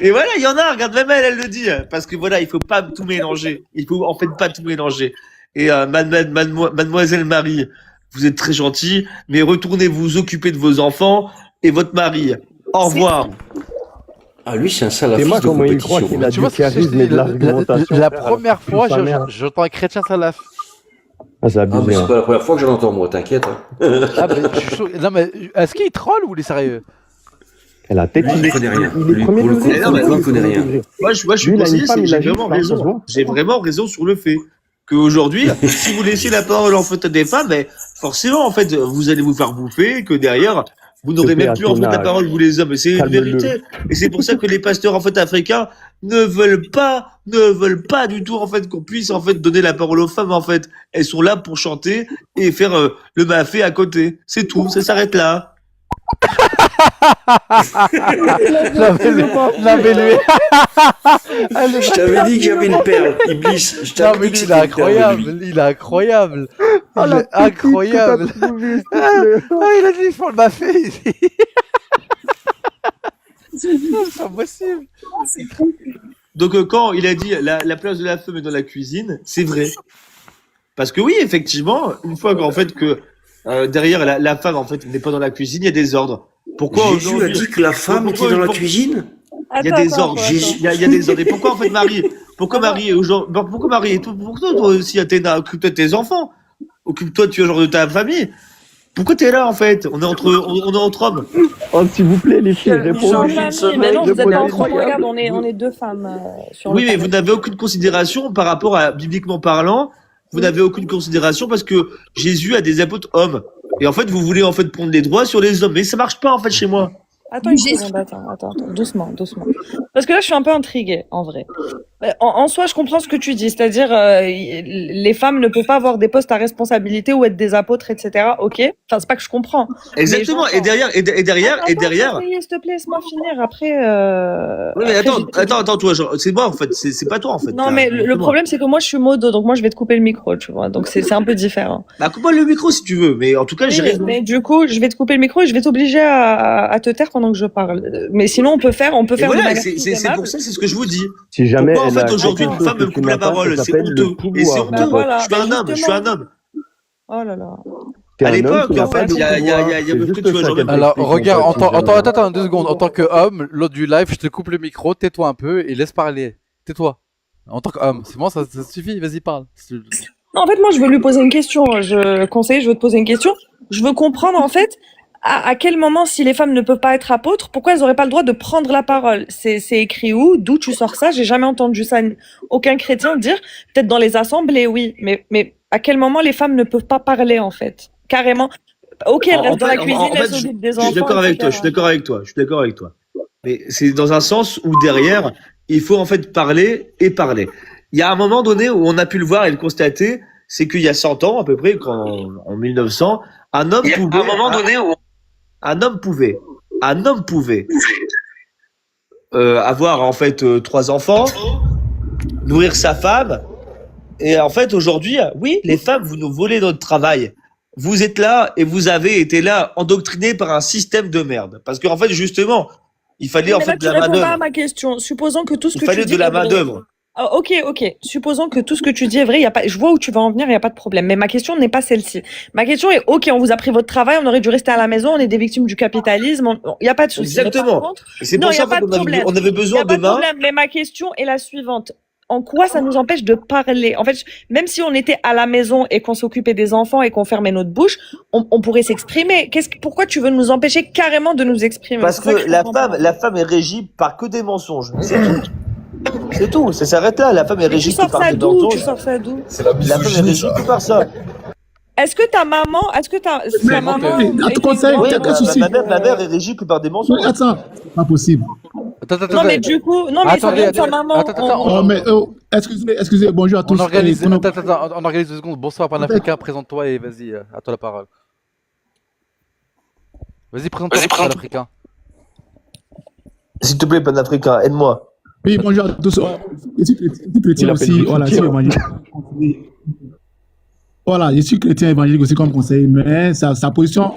Et voilà, il y en a, regarde, même elle le dit. Parce que voilà, il faut pas tout mélanger. Il faut, en fait, pas tout mélanger. Et, mademoiselle Marie, vous êtes très gentille, mais retournez vous occuper de vos enfants et votre mari. Au revoir. Ah, lui, c'est un salafiste. Et moi, de comment il compétition. croit qu'il a Tu vois du ce que je te charisme dis, et de l'argumentation. la première fois, sa mère. j'entends un chrétien salaf. Ah, c'est Ah, mais abusé. c'est pas la première fois que je l'entends, moi, t'inquiète. Hein. Ah, mais je suis chaud. Non, mais est-ce qu'il troll ou il est sérieux? Elle a tête. Lui, il connaît rien. Il est Lui, premier pour le coup, degré. il connaît rien. Moi, je suis Lui, il a une conseiller, femme, c'est que il a j'ai juste vraiment ça, ça se raison. voit. J'ai vraiment raison sur le fait qu'aujourd'hui, si vous laissez la parole en fait à des femmes, ben, forcément, en fait, vous allez vous faire bouffer et que derrière, vous n'aurez même plus en fait la parole, vous les hommes. Et c'est une vérité. Et c'est pour ça que les pasteurs, en fait, africains ne veulent pas du tout, en fait, qu'on puisse, en fait, donner la parole aux femmes, en fait. Elles sont là pour chanter et faire le mafé à côté. C'est tout. Ça s'arrête là. Non, mais lui. Je t'avais dit que j'avais une perle, Iblis. Je Non, t'avais mais dit lui, que c'était une perle, lui. il est incroyable. Ah, Il est incroyable. Il a dit, il faut le baffer. C'est impossible. Donc, quand il a dit la place de la femme est dans la cuisine, c'est vrai. Parce que oui, effectivement, une fois qu'en fait que derrière la femme en fait n'est pas dans la cuisine, il y a des ordres. Pourquoi Jésus a aujourd'hui dit que la femme était dans la cuisine. Il y a des ordres. Il y a des ordres. Et pourquoi en fait Marie aujourd'hui pourquoi Marie et pourquoi toi aussi Athéna, occupe-toi de tes enfants, occupe-toi tu vois genre de ta famille. Pourquoi t'es là en fait? On est entre hommes. Oh, s'il vous plaît, les filles, répondez. Mais non, vous êtes pas entre hommes. Regarde, on est deux femmes sur Oui, le mais panel. vous n'avez aucune considération par rapport à bibliquement parlant. Vous n'avez aucune considération parce que Jésus a des apôtres hommes. Et en fait, vous voulez en fait prendre les droits sur les hommes. Mais ça marche pas en fait chez moi. Attends une seconde, attends, doucement. Parce que là, je suis un peu intriguée, en vrai. En soi, je comprends ce que tu dis, c'est-à-dire les femmes ne peuvent pas avoir des postes à responsabilité ou être des apôtres, etc. Ok. Enfin, c'est pas que je comprends. Exactement. Et derrière. Attends, s'il te plaît, laisse-moi finir. Après. Oui, mais après, attends, toi, genre, c'est moi en fait. C'est pas toi en fait. Non, mais le problème, c'est que moi, je suis modo, donc moi, je vais te couper le micro, tu vois. Donc c'est un peu différent. Bah, coupe-moi le micro si tu veux. Mais en tout cas, j'ai raison. Mais du coup, je vais te couper le micro et je vais t'obliger à te taire pendant que je parle. Mais sinon, on peut faire. Et voilà, c'est pour ça, c'est ce que je vous dis. Si jamais pourquoi en elle fait a aujourd'hui une quelque femme chose me que tu coupe la n'as pas, parole? ça C'est s'appelle le honteux. Et c'est pouvoir. honteux. Voilà, Je suis un homme. Oh là là. T'es À un homme l'époque, qui n'a en pas fait, de il y a pouvoir. beaucoup C'est de juste choses, ça genre, qu'elle Alors, t'explique, regarde, en fait, si jamais. attends, 2 secondes. En tant qu'homme, l'autre du live, je te coupe le micro, tais-toi un peu et laisse parler. Tais-toi. En tant qu'homme, c'est bon, ça suffit, vas-y, parle. Non, en fait, moi, je veux lui poser une question. Je veux te poser une question. Je veux comprendre, en fait, à quel moment, si les femmes ne peuvent pas être apôtres, pourquoi elles n'auraient pas le droit de prendre la parole? C'est écrit où? D'où tu sors ça? J'ai jamais entendu ça, aucun chrétien dire. Peut-être dans les assemblées, oui. Mais à quel moment les femmes ne peuvent pas parler, en fait? Carrément. Ok, elles restent dans la cuisine, elles s'occupent des enfants. Je suis d'accord avec toi, je suis d'accord avec toi. Mais c'est dans un sens où derrière, il faut en fait parler et parler. Il y a un moment donné où on a pu le voir et le constater, c'est qu'il y a 100 ans, à peu près, en 1900, un homme pouvait... À un moment donné où... Un homme pouvait avoir, en fait, 3 enfants, nourrir sa femme, et en fait, aujourd'hui, oui, les femmes, vous nous volez notre travail. Vous êtes là, et vous avez été là, endoctrinés par un système de merde. Parce qu'en fait, justement, il fallait, en fait, de la main-d'œuvre. Tu réponds pas à ma question. Supposons que tout ce que tu dis... Il fallait de la main-d'œuvre. Ah, ok. Supposons que tout ce que tu dis est vrai, je vois où tu vas en venir, il n'y a pas de problème. Mais ma question n'est pas celle-ci. Ma question est, ok, on vous a pris votre travail, on aurait dû rester à la maison, on est des victimes du capitalisme, il n'y a pas de souci. Exactement. C'est pour ça qu'on avait besoin de main. Mais ma question est la suivante. En quoi ça nous empêche de parler? En fait, même si on était à la maison et qu'on s'occupait des enfants et qu'on fermait notre bouche, on pourrait s'exprimer. Pourquoi tu veux nous empêcher carrément de nous exprimer? Parce que la femme est régie par que des mensonges. C'est tout. C'est tout, ça s'arrête là. La femme est régie que par des mensonges. Tu sors ça d'où? La femme est régie que par ça. Est-ce que ta maman, ta maman, ma mère est régie que par des mensonges. Attends, pas possible. Non mais du coup, ça vient de sa maman. Excusez, bonjour à tous. On organise 2 secondes. Bonsoir Panafricain, présente-toi et vas-y, à toi la parole. Vas-y, présente-toi Panafricain. S'il te plaît, Panafricain, aide-moi. Oui, bonjour à tous. Je suis chrétien aussi. Voilà, je suis évangélique. Voilà, je suis chrétien évangélique aussi comme conseiller, mais sa position,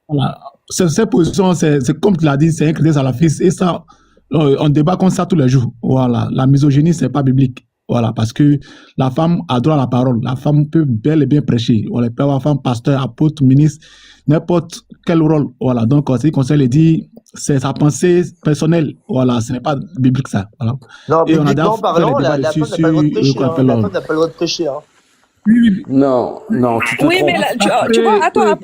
voilà, cette position, c'est comme tu l'as dit, c'est un chrétien salafiste, et ça, on débat comme ça tous les jours. Voilà, la misogynie, c'est pas biblique. Voilà, parce que la femme a droit à la parole. La femme peut bel et bien prêcher. Voilà, elle peut avoir femme, pasteur, apôtre, ministre, n'importe quel rôle. Voilà, donc, ce conseil le dit, c'est sa pensée personnelle. Voilà, ce n'est pas biblique ça. Voilà. Non, bibliquement parlant, la femme n'a pas le droit de prêcher. La femme n'a pas le droit de prêcher. Oui. Non, tu te trompes. Oui, mais là, tu vois, attends,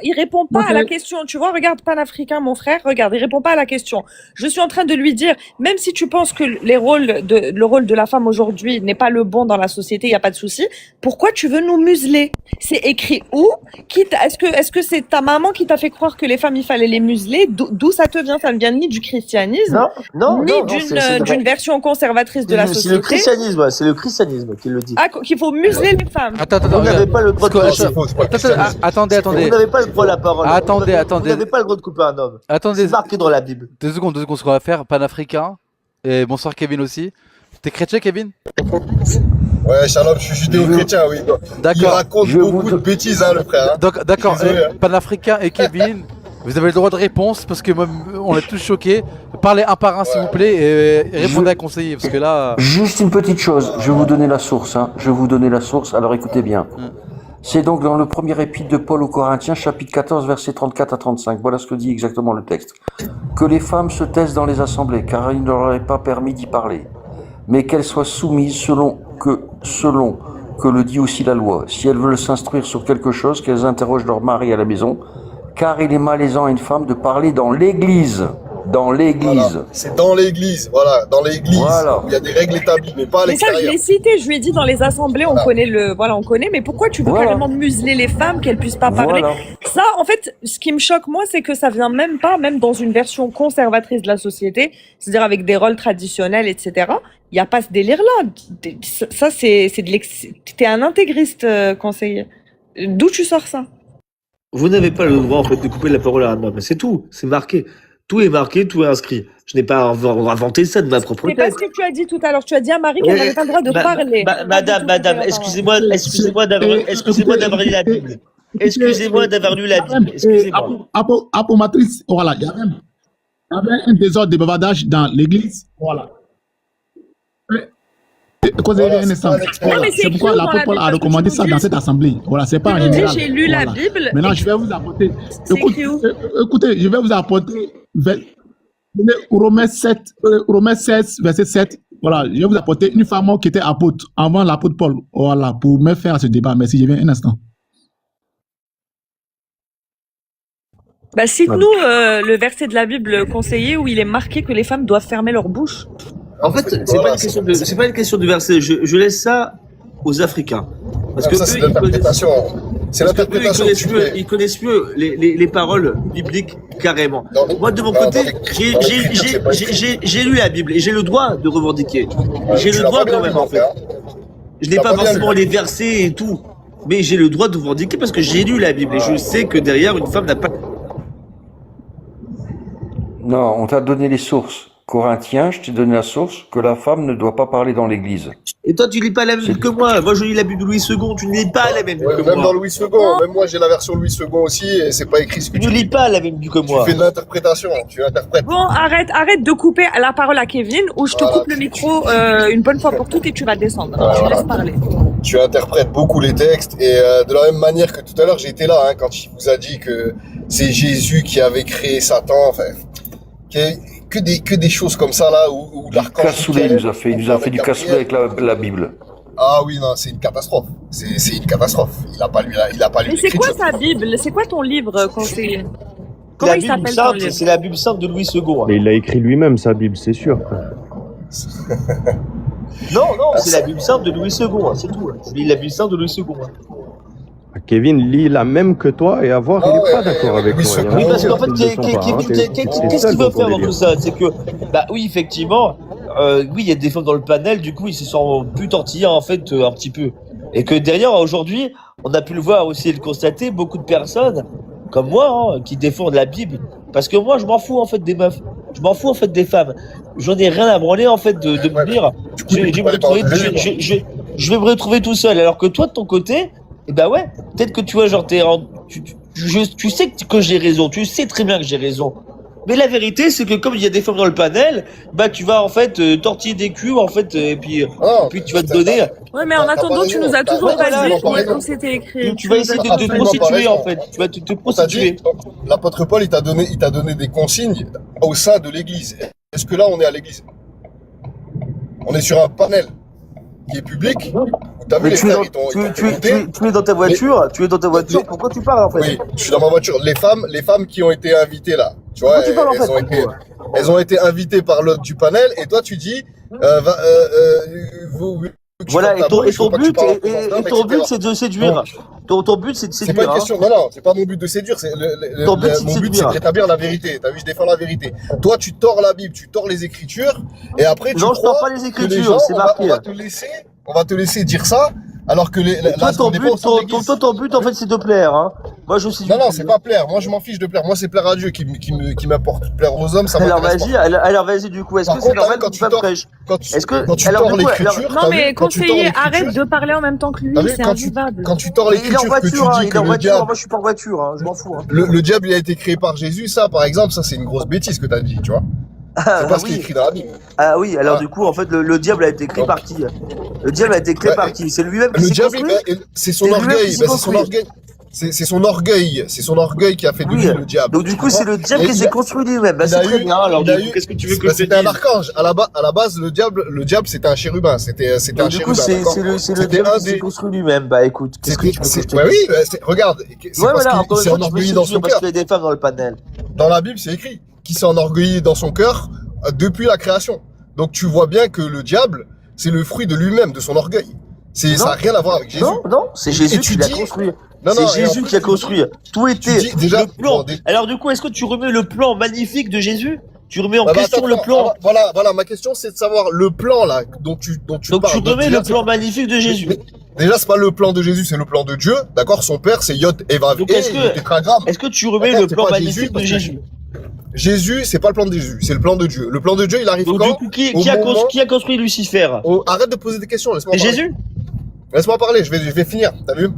il répond pas à la question. Tu vois, regarde Panafricain, mon frère, regarde, il répond pas à la question. Je suis en train de lui dire, même si tu penses que le rôle de la femme aujourd'hui n'est pas le bon dans la société, il y a pas de souci. Pourquoi tu veux nous museler? C'est écrit où? Est-ce que c'est ta maman qui t'a fait croire que les femmes il fallait les museler? D'où ça te vient? Ça ne vient ni du christianisme, ni d'une version conservatrice de la société. C'est le christianisme qui le dit. Qu'il faut museler les femmes. Vous n'avez pas le droit de prêcher. Attendez. Vous n'avez pas le droit de la parole. Attendez. Vous n'avez pas le droit de couper un homme. C'est marqué dans la Bible. 2 secondes, ce qu'on va faire, Panafricain. Et bonsoir Kevin aussi. T'es chrétien, Kevin? Ouais, shalom, je suis judéo-chrétien, oui. D'accord. Il raconte beaucoup de bêtises, le frère. D'accord, Panafricain et Kevin, vous avez le droit de réponse parce que on est tous choqués. Parlez un par un, s'il vous plaît, et répondez à conseiller, parce que là... Juste une petite chose, je vais vous donner la source, alors écoutez bien. C'est donc dans le premier épître de Paul aux Corinthiens, chapitre 14, versets 34 à 35. Voilà ce que dit exactement le texte. Que les femmes se taisent dans les assemblées, car il ne leur est pas permis d'y parler, mais qu'elles soient soumises selon que le dit aussi la loi. Si elles veulent s'instruire sur quelque chose, qu'elles interrogent leur mari à la maison, car il est malaisant à une femme de parler dans l'église. Voilà. C'est dans l'église, dans l'église. Voilà. Il y a des règles établies, mais pas à l'extérieur. Mais ça, je l'ai cité, je lui ai dit dans les assemblées, on connaît, mais pourquoi tu veux carrément museler les femmes, qu'elles puissent pas parler? Ça, en fait, ce qui me choque, moi, c'est que ça vient même dans une version conservatrice de la société, c'est-à-dire avec des rôles traditionnels, etc. Il n'y a pas ce délire-là. Ça, t'es un intégriste, conseiller. D'où tu sors ça? Vous n'avez pas le droit, en fait, de couper la parole à un homme. C'est tout. C'est marqué. Tout est marqué, tout est inscrit. Je n'ai pas inventé ça de ma propre tête. C'est pas ce que tu as dit tout à l'heure. Tu as dit à Marie qu'elle n'avait pas le droit de parler. Madame, excusez-moi d'avoir lu la Bible. Excusez-moi d'avoir lu la Bible. Excusez-moi. Apômatrice, voilà, il y avait un désordre de bavardage dans l'église. Voilà. C'est pourquoi l'apôtre Paul a recommandé ça dans cette assemblée. Voilà, c'est pas en général. J'ai lu la Bible. Maintenant, je vais vous apporter. Écoutez, je vais vous apporter Romains 16, verset 7. Voilà, je vais vous apporter une femme qui était apôtre avant l'apôtre Paul. Voilà, pour me faire ce débat. Merci, je viens un instant. Cite-nous le verset de la Bible conseillé où il est marqué que les femmes doivent fermer leur bouche. En fait, c'est pas une question de verset. Je laisse ça aux Africains. Parce que c'est l'interprétation. C'est l'interprétation. Ils connaissent mieux les paroles bibliques carrément. Moi, de mon côté, j'ai lu la Bible et j'ai le droit de revendiquer. J'ai le droit quand même, en fait. Je n'ai pas forcément les versets et tout. Mais j'ai le droit de vous indiquer parce que j'ai lu la Bible et je sais que derrière, une femme n'a pas... Non, on t'a donné les sources. Corinthiens, je t'ai donné la source que la femme ne doit pas parler dans l'église. Et toi, tu lis pas la même Bible que moi. Moi, je lis la Bible de Louis II. Tu ne lis pas la même Bible que même moi. dans Louis II, même moi j'ai la version Louis II aussi et c'est pas écrit ce que Tu ne lis pas la même Bible que moi. Tu fais de l'interprétation, tu interprètes. Bon, arrête de couper la parole à Kevin ou je te coupe le micro une bonne fois pour toutes et tu vas descendre. Je te laisse parler. Tu interprètes beaucoup les textes et de la même manière que tout à l'heure j'étais là quand il vous a dit que c'est Jésus qui avait créé Satan, enfin que des choses comme ça là où l'archange Cassoulet il nous a fait du cassoulet avec la Bible. Ah oui non c'est une catastrophe, c'est une catastrophe. Il a pas lu Mais c'est quoi sa Bible? C'est quoi ton livre, conseiller? Comment il s'appelle ton livre? C'est la Bible sainte de Louis II. Mais il a écrit lui-même sa Bible, c'est sûr. Non, c'est la Bible sainte de Louis II, c'est tout. Je lis la Bible sainte de Louis II. Kevin lit la même que toi et à voir, il n'est pas d'accord avec toi. Oui, parce qu'en fait, qu'est-ce qu'il veut faire dans tout ça? C'est que, bah oui, effectivement, oui, il y a des femmes dans le panel, du coup, ils se sont plus tortillés, en fait, un petit peu. Et que derrière, aujourd'hui, on a pu le voir aussi et le constater, beaucoup de personnes, comme moi, qui défendent la Bible. Parce que moi, je m'en fous, en fait, des meufs. Je m'en fous, en fait, des femmes. J'en ai rien à branler, en fait, de me dire, je vais me retrouver tout seul. Alors que toi, de ton côté, eh ben ouais, peut-être que tu vois, genre, tu sais que j'ai raison, tu sais très bien que j'ai raison. Mais la vérité, c'est que comme il y a des femmes dans le panel, bah tu vas en fait tortiller des culs, en fait, et puis tu vas te donner. Ouais, mais en attendant, tu nous as toujours pas dit où c'était écrit. Tu vas essayer de te prostituer, en fait. Tu vas te prostituer. L'apôtre Paul, il t'a donné des consignes au sein de l'église. Est-ce que là, on est à l'église? On est sur un panel qui est public. T'as vu les frères, tu es dans ta voiture, pourquoi tu parles en fait? Oui, je suis dans ma voiture. Les femmes qui ont été invitées là, tu vois, elles ont été invitées par l'autre du panel et toi tu dis, voilà, et ton but c'est de séduire. Ton but c'est de séduire. C'est pas une question, non, c'est pas mon but de séduire, mon but c'est de rétablir la vérité. T'as vu, je défends la vérité. Toi tu tords la Bible, tu tords les Écritures et après tu crois je tords pas les Écritures, c'est marqué. On va te laisser dire ça, alors que ton but en fait c'est de plaire, hein. Moi je suis. Non, c'est pas plaire. Moi je m'en fiche de plaire. Moi c'est plaire à Dieu qui m'importe. Plaire aux hommes, ça m'intéresse pas. Alors vas-y du coup, est-ce que c'est normal quand tu prêches? Quand tu tords l'écriture. Non mais conseiller, arrête de parler en même temps que lui, c'est invivable. Quand tu tords l'écriture, que tu dis que le diable. Moi je suis pas en voiture, je m'en fous. Le diable il a été créé par Jésus, ça par exemple, ça c'est une grosse bêtise que t'as dit, tu vois. C'est pas ce qui est écrit dans la Bible. Ah oui, alors du coup, en fait, le diable a été créé par qui? Le diable a été créé par qui? C'est lui-même qui s'est construit? C'est son orgueil. C'est son orgueil qui a fait de lui le diable. Donc du coup, c'est le diable qui s'est construit lui-même. Bah c'est très bien. Alors du coup, qu'est-ce que tu veux que je te dise? C'était un archange. À la base, le diable, c'était un chérubin. C'était un chérubin. Du coup, c'est le diable qui s'est construit lui-même. Bah écoute, qu'est-ce que tu veux que je te dise? Oui, regarde. C'est parce qu'il s'est enorgueilli dans son cœur. Parce qu'il y a des femmes dans le panel. Dans la Bible, c'est écrit qui s'est enorgueilli dans son cœur depuis la création. Donc tu vois bien que le diable, c'est le fruit de lui-même, de son orgueil. Ça n'a rien à voir avec Jésus. Non, c'est Jésus qui l'a construit. C'est Jésus qui a construit. Tout était le plan. Alors du coup, est-ce que tu remets le plan magnifique de Jésus? Tu remets en question le plan. Voilà, ma question c'est de savoir le plan là dont tu parles. Donc tu remets le plan magnifique de Jésus. Déjà, c'est pas le plan de Jésus, c'est le plan de Dieu. D'accord, son père, c'est Yod et Vav. Est-ce que tu remets le plan magnifique de Jésus? Jésus, c'est pas le plan de Jésus, c'est le plan de Dieu. Le plan de Dieu, il arrive donc, quand? Du coup, qui a construit Lucifer? Arrête de poser des questions, laisse-moi parler. Jésus? Laisse-moi parler, je vais finir, t'as vu?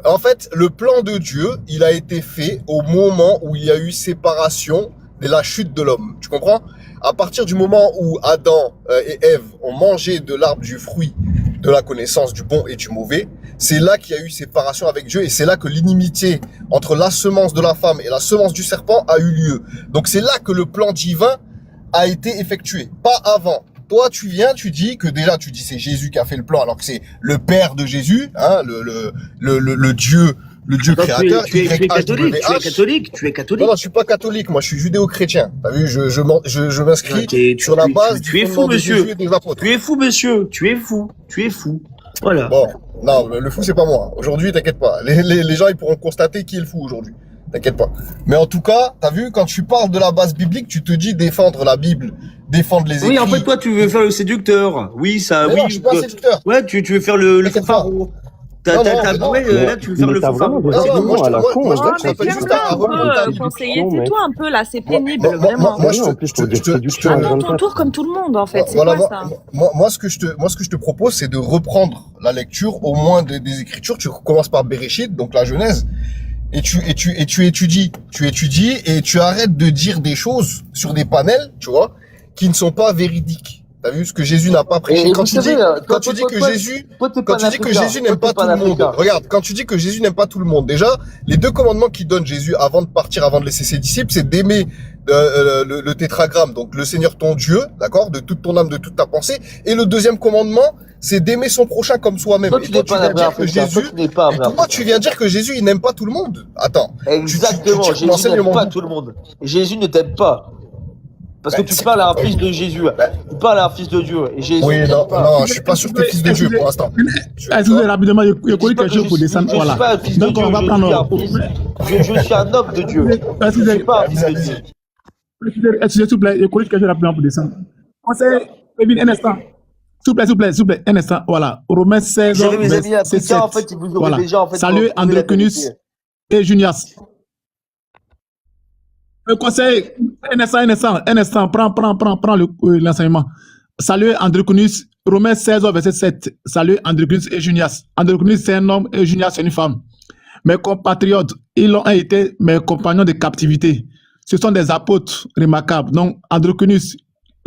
En fait, le plan de Dieu, il a été fait au moment où il y a eu séparation de la chute de l'homme. Tu comprends? À partir du moment où Adam et Ève ont mangé de l'arbre du fruit de la connaissance du bon et du mauvais, c'est là qu'il y a eu séparation avec Dieu et c'est là que l'inimitié entre la semence de la femme et la semence du serpent a eu lieu. Donc c'est là que le plan divin a été effectué, pas avant. Toi, tu viens, tu dis que déjà, tu dis c'est Jésus qui a fait le plan, alors que c'est le père de Jésus, hein, le Dieu créateur. Tu es catholique. Non, je suis pas catholique, moi, je suis judéo-chrétien. T'as vu, je m'inscris sur la base tu es fou, monsieur. Tu es fou, monsieur. Tu es fou. Voilà. Bon, non, le fou, c'est pas moi. Aujourd'hui, t'inquiète pas. Les gens, ils pourront constater qui est le fou aujourd'hui. T'inquiète pas. Mais en tout cas, t'as vu, quand tu parles de la base biblique, tu te dis défendre la Bible, défendre les écrits. Oui, en fait, toi, tu veux faire le séducteur. Oui, ça, Mais oui. non, je suis pas séducteur. Ouais, tu veux faire le fanfaron. Là, tu veux faire le fanfaron. Moi, je t'appelle juste à conseiller, tais-toi un peu, là, c'est pénible, vraiment. Moi, je ton tour comme tout le monde, en fait. C'est voilà, quoi, ça? moi, ce que je te propose, c'est de reprendre la lecture, au moins des Écritures. Tu commences par Béréchid, donc la Genèse. Et tu étudies et tu arrêtes de dire des choses sur des panels, tu vois, qui ne sont pas véridiques. T'as vu ce que Jésus n'a pas prêché. Quand tu dis que Jésus n'aime pas tout le monde, regarde, quand tu dis que Jésus n'aime pas tout le monde, déjà, les 2 commandements qu'il donne Jésus avant de partir, avant de laisser ses disciples, c'est d'aimer le tétragramme, donc le Seigneur ton Dieu, d'accord, de toute ton âme, de toute ta pensée. Et le 2e commandement, c'est d'aimer son prochain comme soi-même. Et toi, tu viens dire que Jésus, tu viens dire que Jésus, il n'aime pas tout le monde. Attends. Exactement, Jésus n'aime pas tout le monde. Jésus ne t'aime pas. Parce que tu parles à un fils de Jésus. Tu parles à un fils de Dieu. Et Jésus. Oui, non, je suis pas sûr que t'es fils de Dieu pour l'instant. Excusez rapidement, il y a quelque chose pour descendre. Voilà. Donc, on va prendre. Je suis un homme de Dieu. Je ne suis pas un fils de Dieu. Excusez, s'il vous plaît, il y a quelque chose rapidement pour descendre. Conseil, un instant. S'il vous plaît, un instant. Voilà. Romains 16, J'avais mes amis verset 7. africains, en fait, ils vous auraient déjà, en fait. Salut, Androcunus et Junias. Conseil, un instant, prends l'enseignement. Salut Androcunus, Romains 16, verset 7. Salut Androcunus et Junias. Androcunus, c'est un homme et Junias, c'est une femme. Mes compatriotes, ils ont été mes compagnons de captivité. Ce sont des apôtres remarquables. Donc, Androcunus,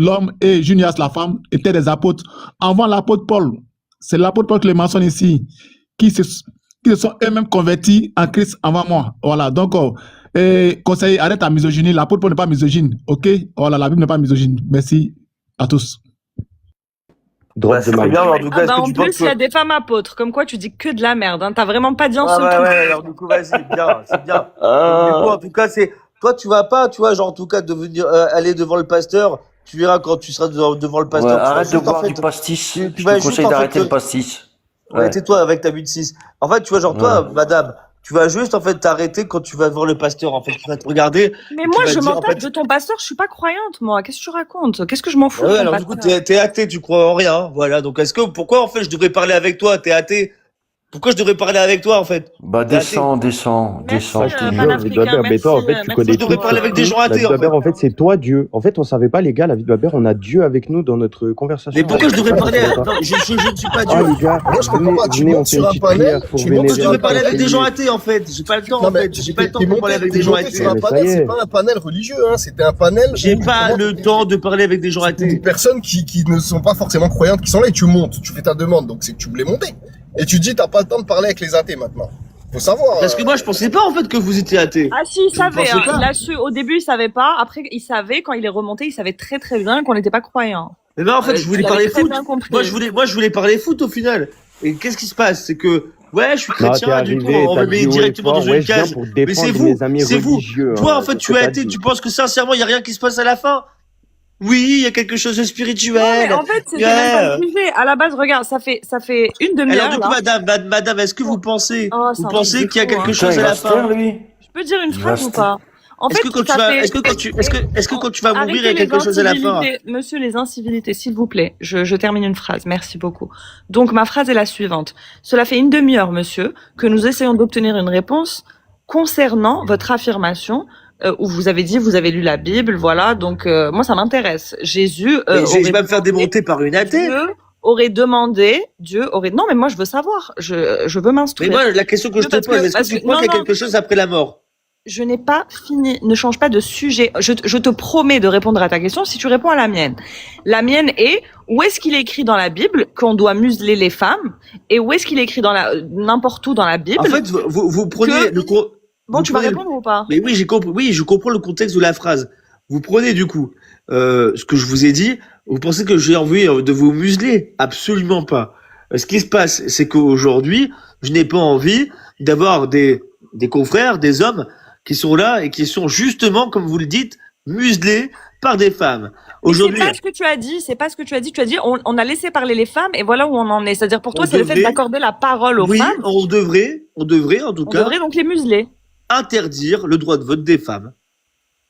l'homme, et Junias, la femme, étaient des apôtres. Avant l'apôtre Paul, c'est l'apôtre Paul qui les mentionne ici, qui se sont eux-mêmes convertis en Christ avant moi. Voilà, donc, conseiller, arrête la misogynie. L'apôtre Paul n'est pas misogyne, ok? Voilà, la Bible n'est pas misogyne. Merci à tous. C'est très bien, en tout cas. En plus, il y a des femmes apôtres. Comme quoi, tu dis que de la merde. Hein. T'as vraiment pas dit un seul truc. Ouais, alors du coup, vas-y, bien, c'est bien. Du coup, en tout cas, toi, tu vas pas, tu vois, genre, en tout cas, devenir, aller devant le pasteur. Tu verras quand tu seras devant le pasteur. Arrête de boire du pastis. Je te conseille d'arrêter le pastis. Ouais, tais-toi avec ta 8-6. En fait, tu vois, genre, toi, madame, tu vas juste, en fait, t'arrêter quand tu vas voir le pasteur, en fait. Tu vas te regarder. Mais moi, je m'en tape de ton pasteur, je suis pas croyante, moi. Qu'est-ce que tu racontes? Qu'est-ce que je m'en fous? Ouais, alors, du coup, t'es athée, tu crois en rien. Voilà. Donc, pourquoi, en fait, je devrais parler avec toi? T'es athée? Pourquoi je devrais parler avec toi, en fait? Bah, descends. Merci, mais toi, en fait, tu connais je devrais parler avec des gens athées, en fait. En fait, c'est toi Dieu. En fait, on savait pas, les gars, la vie de Babert, on a Dieu avec nous dans notre conversation. Mais pourquoi je devrais parler? Non, je ne suis pas Dieu. Ah, les gars, venez, on fait une petite prière pour vénérer. Je devrais parler avec des gens athées, en fait. J'ai pas le temps, en fait. J'ai pas le temps de parler avec des gens athées. C'est pas un panel religieux, hein. C'était un panel. J'ai pas le temps de parler avec des gens athées. Des personnes qui ne sont pas forcément croyantes, qui sont là et tu montes. Tu fais ta demande. Donc, c'est que tu voulais monter. Et tu dis, t'as pas le temps de parler avec les athées maintenant. Faut savoir. Parce que moi, je pensais pas, en fait, que vous étiez athée. Ah si, il savait. Hein. Il a su, au début, il savait pas. Après, il savait. Quand il est remonté, il savait très très bien qu'on n'était pas croyants. Mais ben, en fait, je voulais parler foot. Moi, je voulais parler foot au final. Et qu'est-ce qui se passe? C'est que, ouais, je suis chrétien, du coup, on me met directement dans une case. Mais c'est vous. Toi, en fait, tu as été, tu penses que sincèrement, il y a rien qui se passe à la fin? Oui, il y a quelque chose de spirituel. Non, mais en fait, c'était même pas le sujet. À la base, regarde, ça fait une demi-heure. Alors, du coup, madame, est-ce que vous pensez qu'il y a quelque chose à la fin? Je peux dire une phrase ou pas? En fait, est-ce que quand tu vas mourir, il y a quelque chose à la fin? Monsieur, les incivilités, s'il vous plaît. Je termine une phrase. Merci beaucoup. Donc, ma phrase est la suivante. Cela fait une demi-heure, monsieur, que nous essayons d'obtenir une réponse concernant votre affirmation où vous avez dit, vous avez lu la Bible, voilà, donc moi ça m'intéresse. Jésus je vais me faire démonter par une athée. Dieu aurait non mais moi je veux savoir, je veux m'instruire. Mais moi la question que je te pose, est-ce que tu crois qu'il y a quelque chose après la mort? Je n'ai pas fini, ne change pas de sujet. Je te promets de répondre à ta question si tu réponds à la mienne. La mienne est, où est-ce qu'il est écrit dans la Bible qu'on doit museler les femmes et où est-ce qu'il est écrit n'importe où dans la Bible? En fait, vous prenez Bon, tu vas répondre ou pas? Mais oui, j'ai compris. Oui, je comprends le contexte de la phrase. Vous prenez du coup ce que je vous ai dit. Vous pensez que j'ai envie de vous museler? Absolument pas. Ce qui se passe, c'est qu'aujourd'hui, je n'ai pas envie d'avoir des confrères, des hommes qui sont là et qui sont justement, comme vous le dites, muselés par des femmes. Aujourd'hui, c'est pas ce que tu as dit. C'est pas ce que tu as dit. Tu as dit on a laissé parler les femmes et voilà où on en est. C'est-à-dire pour toi, c'est le fait d'accorder la parole aux femmes. Oui, on devrait en tout cas. On devrait donc les museler. interdire le droit de vote des femmes.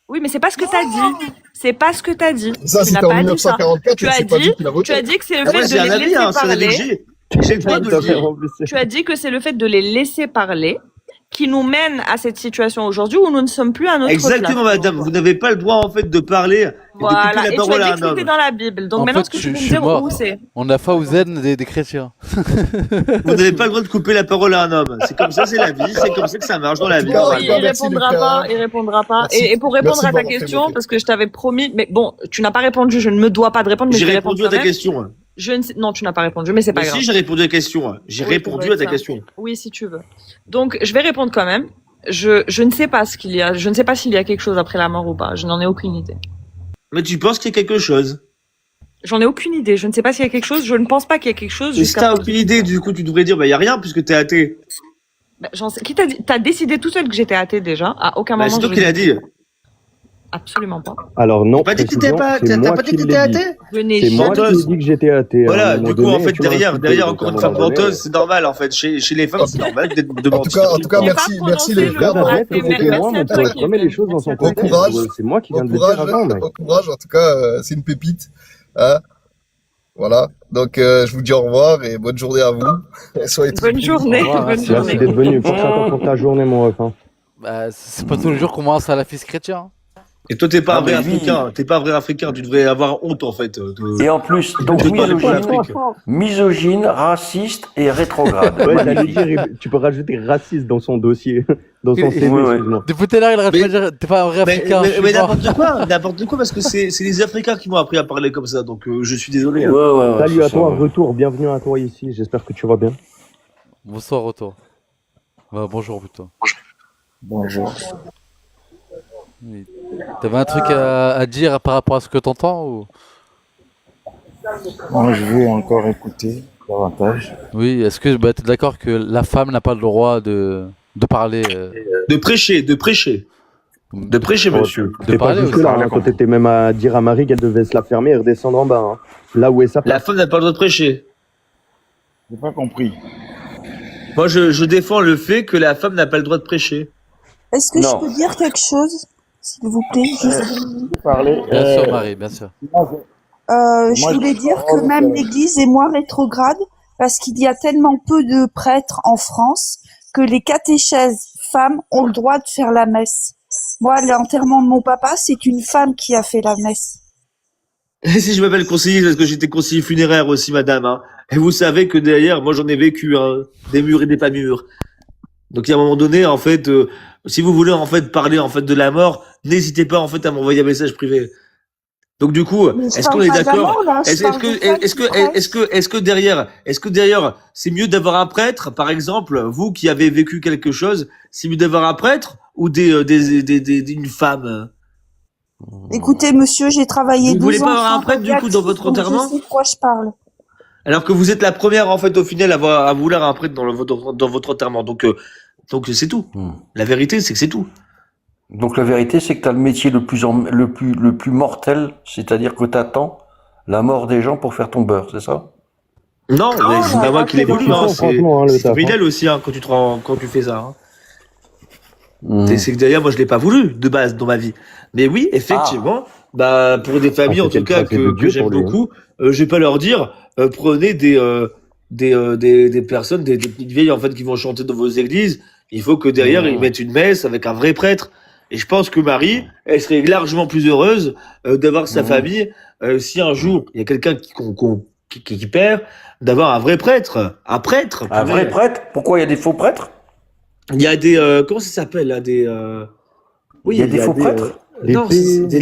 Oui, mais c'est pas ce que t'as dit. C'est pas ce que t'as dit. Ça, Tu n'as c'était en pas dit ça. 1944, Tu et as c'est pas dit, lui qui l'a voté. tu as dit que c'est le Après, fait c'est de un les avis, laisser hein, c'est un avis que parler. j'ai le droit de le dire. Tu as dit que c'est le fait de les laisser parler qui nous mène à cette situation aujourd'hui où nous ne sommes plus à notre Exactement, place. madame. Vous n'avez pas le droit, en fait, de parler et de couper Voilà, la et tu parole as à dit un que c'était homme. dans la Bible. Donc En maintenant, fait, ce que tu je peux me suis dire mort. où c'est. On a Fauzen des chrétiens. Vous n'avez pas le droit de couper la parole à un homme. C'est comme ça, c'est la vie. C'est comme ça que ça marche dans la vie. tout cas, Bon, en tout il cas, merci, répondra Lucas. pas, il répondra pas. Merci. Et pour répondre Merci à ta d'avoir fait question, voter. parce que je t'avais promis, mais bon, tu n'as pas répondu, je ne me dois pas de répondre, mais J'ai je vais répondre répondu à quand ta même. question. Je ne sais... Non, tu n'as pas répondu, mais c'est pas Mais grave. si, j'ai répondu à ta question. J'ai Oui, ça répondu doit à être ta ça. question. Oui, si tu veux. Donc, je vais répondre quand même. Je ne sais pas ce qu'il y a. Je ne sais pas s'il y a quelque chose après la mort ou pas. Je n'en ai aucune idée. Mais tu penses qu'il y a quelque chose? J'en ai aucune idée. Je ne sais pas s'il y a quelque chose. Je ne pense pas qu'il y ait quelque chose. Et si Jusqu'à t'as aucune idée, du coup, tu devrais dire, bah, il y a rien puisque t'es athée. bah, j'en sais. Qui t'a dit... T'as décidé tout seul que j'étais athée déjà. À aucun Bah, moment. c'est toi je qui l'as dit. Absolument pas. Alors non, T'as pas dit que t'étais précision, pas, c'est t'as moi pas dit qui que l'ai t'étais dit. athée? Je n'ai C'est moi jamais qui ai Menteuse. dit que j'étais athée. À un Voilà, moment du coup, en donné, fait, tu m'as derrière insulté, encore donc à une un femme moment donné, menteuse, c'est normal, en fait. Chez les femmes, c'est normal de En mentir. tout cas, J'ai pas merci prononcé les le frères. mot Regarde, arrête, athée, mais c'était moi, merci à mon toi, pote. Remets les choses dans Merci son à toi, Bon contexte. courage. C'est moi qui Bon viens de le dire courage. avant, mec. Bon courage. En tout cas, c'est une pépite. Hein? Voilà. Donc, je vous dis au revoir et bonne journée à vous. Soyez tous Bonne bénis. journée, Au revoir, bonne merci. Merci journée. d'être venu. Porte à toi pour ta journée, mon ref. Hein. Bah, c'est pas tous les jours qu'on mange à la fils chrétien. Et toi, t'es pas Ah, un vrai mais lui- africain. T'es pas un vrai africain. Tu devrais avoir honte, en fait. Et en plus, donc de parler pour l'Afrique. misogyne, raciste et rétrograde. Ouais, j'allais Magnifique. dire, tu peux rajouter raciste dans son dossier, dans son CV, Ouais, ouais. excuse-moi. Depuis tout à l'heure, il arrête Mais- pas de dire t'es pas un vrai africain. je suis Mais mort. n'importe quoi, parce que c'est les Africains qui m'ont appris à parler comme ça, donc je suis désolé. Ouais, hein. ouais, ouais, Salut à c'est ça, toi, ouais. retour, bienvenue à toi ici, j'espère que tu vas bien. Bonsoir, retour. Bah, bonjour plutôt. Bonjour. Oui. T'avais un truc à dire par rapport à ce que t'entends ou... Moi, je veux encore écouter davantage. Oui, est-ce que bah, t'es d'accord que la femme n'a pas le droit de parler De prêcher, monsieur. de T'es pas parler juste aussi. là, hein, toi t'étais même à dire à Marie qu'elle devait se la fermer et redescendre en bas, hein. Là où est sa La place. femme n'a pas le droit de prêcher. J'ai pas compris. Moi, je défends le fait que la femme n'a pas le droit de prêcher. Est-ce que Non. je peux dire quelque chose, s'il vous plaît? Parler. Bien sûr, Marie, bien sûr. Je Moi, voulais je- dire que même l'Église est moins rétrograde parce qu'il y a tellement peu de prêtres en France que les catéchèses femmes ont le droit de faire la messe. Moi, l'enterrement de mon papa, c'est une femme qui a fait la messe. Et si je m'appelle conseiller, parce que j'étais conseiller funéraire aussi, madame. Hein. Et vous savez que derrière, moi, j'en ai vécu, hein, des murs et des pas mûrs. Donc, il y a un moment donné, en fait, si vous voulez en fait parler en fait de la mort, n'hésitez pas en fait à m'envoyer un message privé. Donc du coup, Mais je est-ce qu'on parle est pas de la d'accord? mort, là, je Est-ce parle que de femmes est-ce qui que prêchent. est-ce que derrière c'est mieux d'avoir un prêtre, par exemple, vous qui avez vécu quelque chose, c'est mieux d'avoir un prêtre ou une femme? Écoutez, monsieur, j'ai travaillé Vous 12 voulez pas ans avoir un sans prêtre du coup dans votre donc enterrement? je sais de quoi je parle. Alors que vous êtes la première en fait au final à vouloir un prêtre dans votre enterrement. Donc c'est tout. La vérité c'est que c'est tout. Donc la vérité, c'est que tu as le métier le plus mortel, c'est-à-dire que tu attends la mort des gens pour faire ton beurre, c'est ça? Non, mais c'est pas moi qui l'ai voulu, hein, franchement, hein, le c'est taf, criminel aussi hein, quand tu fais ça. Hein. Mhm. C'est que d'ailleurs moi je l'ai pas voulu de base dans ma vie. Mais oui, effectivement, bah pour des familles en c'était tout le cas tracé de que Dieu j'aime pour lui, hein. beaucoup, je vais pas leur dire prenez des personnes, des petites vieilles en fait qui vont chanter dans vos églises. Il faut que derrière ils mettent une messe avec un vrai prêtre. Et je pense que Marie, elle serait largement plus heureuse d'avoir sa famille si un jour il y a quelqu'un qui perd, d'avoir un vrai prêtre, un prêtre. Un vrai prêtre? Pourquoi il y a des faux prêtres? Il y a des comment ça s'appelle là des oui, Il y a des faux prêtres? non, c'est des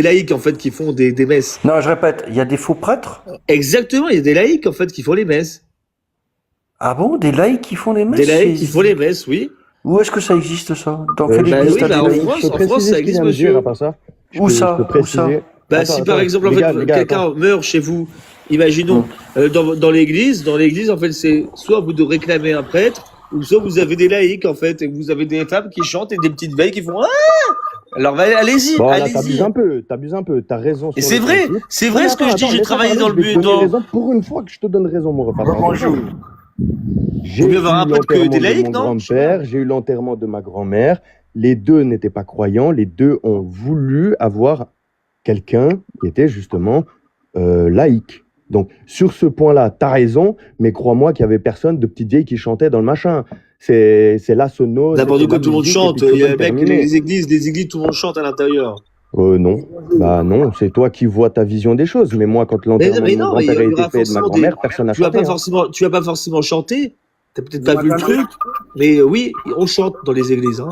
laïcs en fait qui font des messes. Non, je répète, il y a des faux prêtres? Exactement, il y a des laïcs en fait qui font les messes. Ah bon, des laïcs qui font les messes? Des laïcs qui font les messes, oui. Où est-ce que ça existe ça? Dans quelle bah église oui, t'as bah, des en laïcs? France, Je peux préciser ça ce qu'il existe, vient de dire, monsieur. à part ça. Où ça? Je peux Où ça? préciser. Bah Attends, si par attends, exemple en les fait gars, les gars, quelqu'un attends. meurt chez vous, imaginons dans l'église en fait c'est soit vous devez réclamer un prêtre ou soit vous avez des laïcs en fait et vous avez des femmes qui chantent et des petites veilles qui font ah. Alors bah, allez-y, Bon, là, allez-y. t'abuses un peu, t'as raison. Et sur c'est le vrai, principe. c'est vrai Non, ce que attends, je dis, attends, j'ai laisse-moi travaillé parler, dans le je vais te but donner raison. Pour une fois que je te donne raison, mon repas. Bonjour. J'ai Vaut eu mieux avoir un prêtre que l'enterrement des de laïcs, mon non? grand-père, j'ai eu l'enterrement de ma grand-mère, les deux n'étaient pas croyants, les deux ont voulu avoir quelqu'un qui était justement laïque. Donc, sur ce point-là, tu as raison, mais crois-moi qu'il y avait personne de petites vieilles qui chantaient dans le machin. C'est la sono. N'importe quoi, tout le monde chante. Il y a les églises, tout le monde chante à l'intérieur. Non, bah non, c'est toi qui vois ta vision des choses. Mais moi, quand l'enterrement de mon grand-père a été fait de ma grand-mère, personne n'a chanté. Tu vas pas forcément chanter. T'as peut-être pas vu le truc, mais oui, on chante dans les églises. Hein.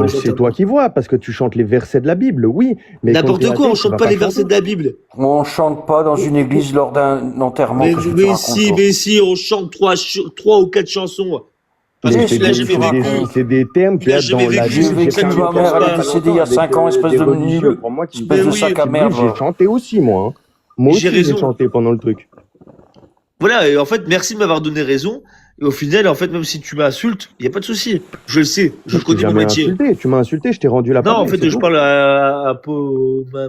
C'est toi qui vois, parce que tu chantes les versets de la Bible, oui. Mais n'importe quoi, on chante pas les versets de la Bible. On chante pas dans une église lors d'un enterrement. Mais si, on chante trois ou quatre chansons. C'est des termes qu'il y a dans la Bible. Ma mère, elle est décédée il y a 5 ans, espèce de nul, espèce de sac à merde. J'ai chanté aussi, moi. Moi aussi, j'ai chanté pendant le truc. Voilà, et en fait, merci de m'avoir donné raison. Et au final, en fait, même si tu m'insultes, il n'y a pas de souci. Je le sais, je connais mon métier. Tu m'as insulté, je t'ai rendu la parole. Non, en fait, je parle à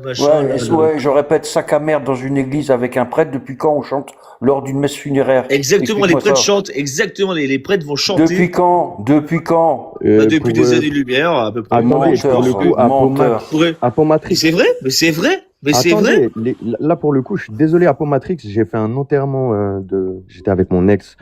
machin. Ouais, je répète, sac à merde dans une église avec un prêtre. Depuis quand on chante lors d'une messe funéraire? Exactement, les prêtres chantent. Exactement, les prêtres vont chanter. Depuis quand? Depuis des années-lumière, à peu près. Attendez, pour le coup, Apomatrix. C'est vrai? Mais c'est vrai? Mais c'est vrai? Là, pour le coup, je suis désolé, Apomatrix, j'ai fait un enterrement j'étais avec mon ex.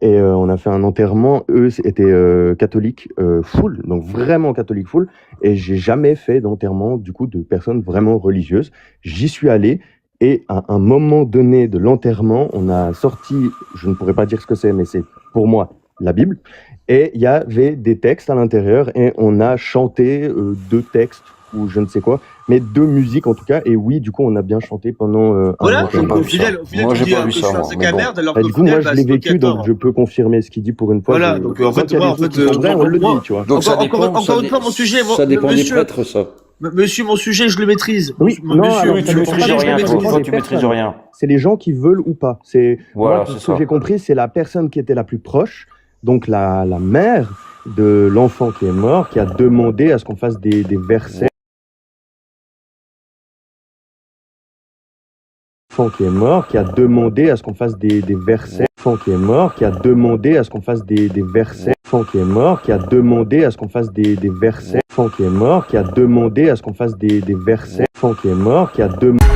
Et on a fait un enterrement, eux étaient catholiques full, donc vraiment catholiques full, et j'ai jamais fait d'enterrement du coup de personnes vraiment religieuses. J'y suis allé, et à un moment donné de l'enterrement, on a sorti, je ne pourrais pas dire ce que c'est, mais c'est pour moi la Bible, et il y avait des textes à l'intérieur, et on a chanté 2 textes, ou je ne sais quoi, mais 2 musiques en tout cas, et oui, du coup, on a bien chanté pendant voilà, un au final, moi, j'ai pas vu ça, moi. Du coup, moi, je l'ai vécu, donc je peux confirmer ce qu'il dit pour une fois. Voilà, donc en fait, on le dit, tu vois. Donc encore une fois, mon sujet, ça dépend des prêtres, ça. Monsieur, mon sujet, je le maîtrise. Oui, monsieur, tu maîtrises rien. Toi, tu maîtrises rien. C'est les gens qui veulent ou pas. Voilà, moi, ce que j'ai compris, c'est la personne qui était la plus proche, donc la mère de l'enfant qui est mort, qui a demandé à ce qu'on fasse des versets. Qui est mort, qui a demandé à ce qu'on fasse des versets. Qui est mort, qui a demandé à ce qu'on fasse des versets. Qui est mort, qui a demandé à ce qu'on fasse des versets. Qui est mort, qui a demandé à ce qu'on fasse des versets. Qui est mort, qui a demandé.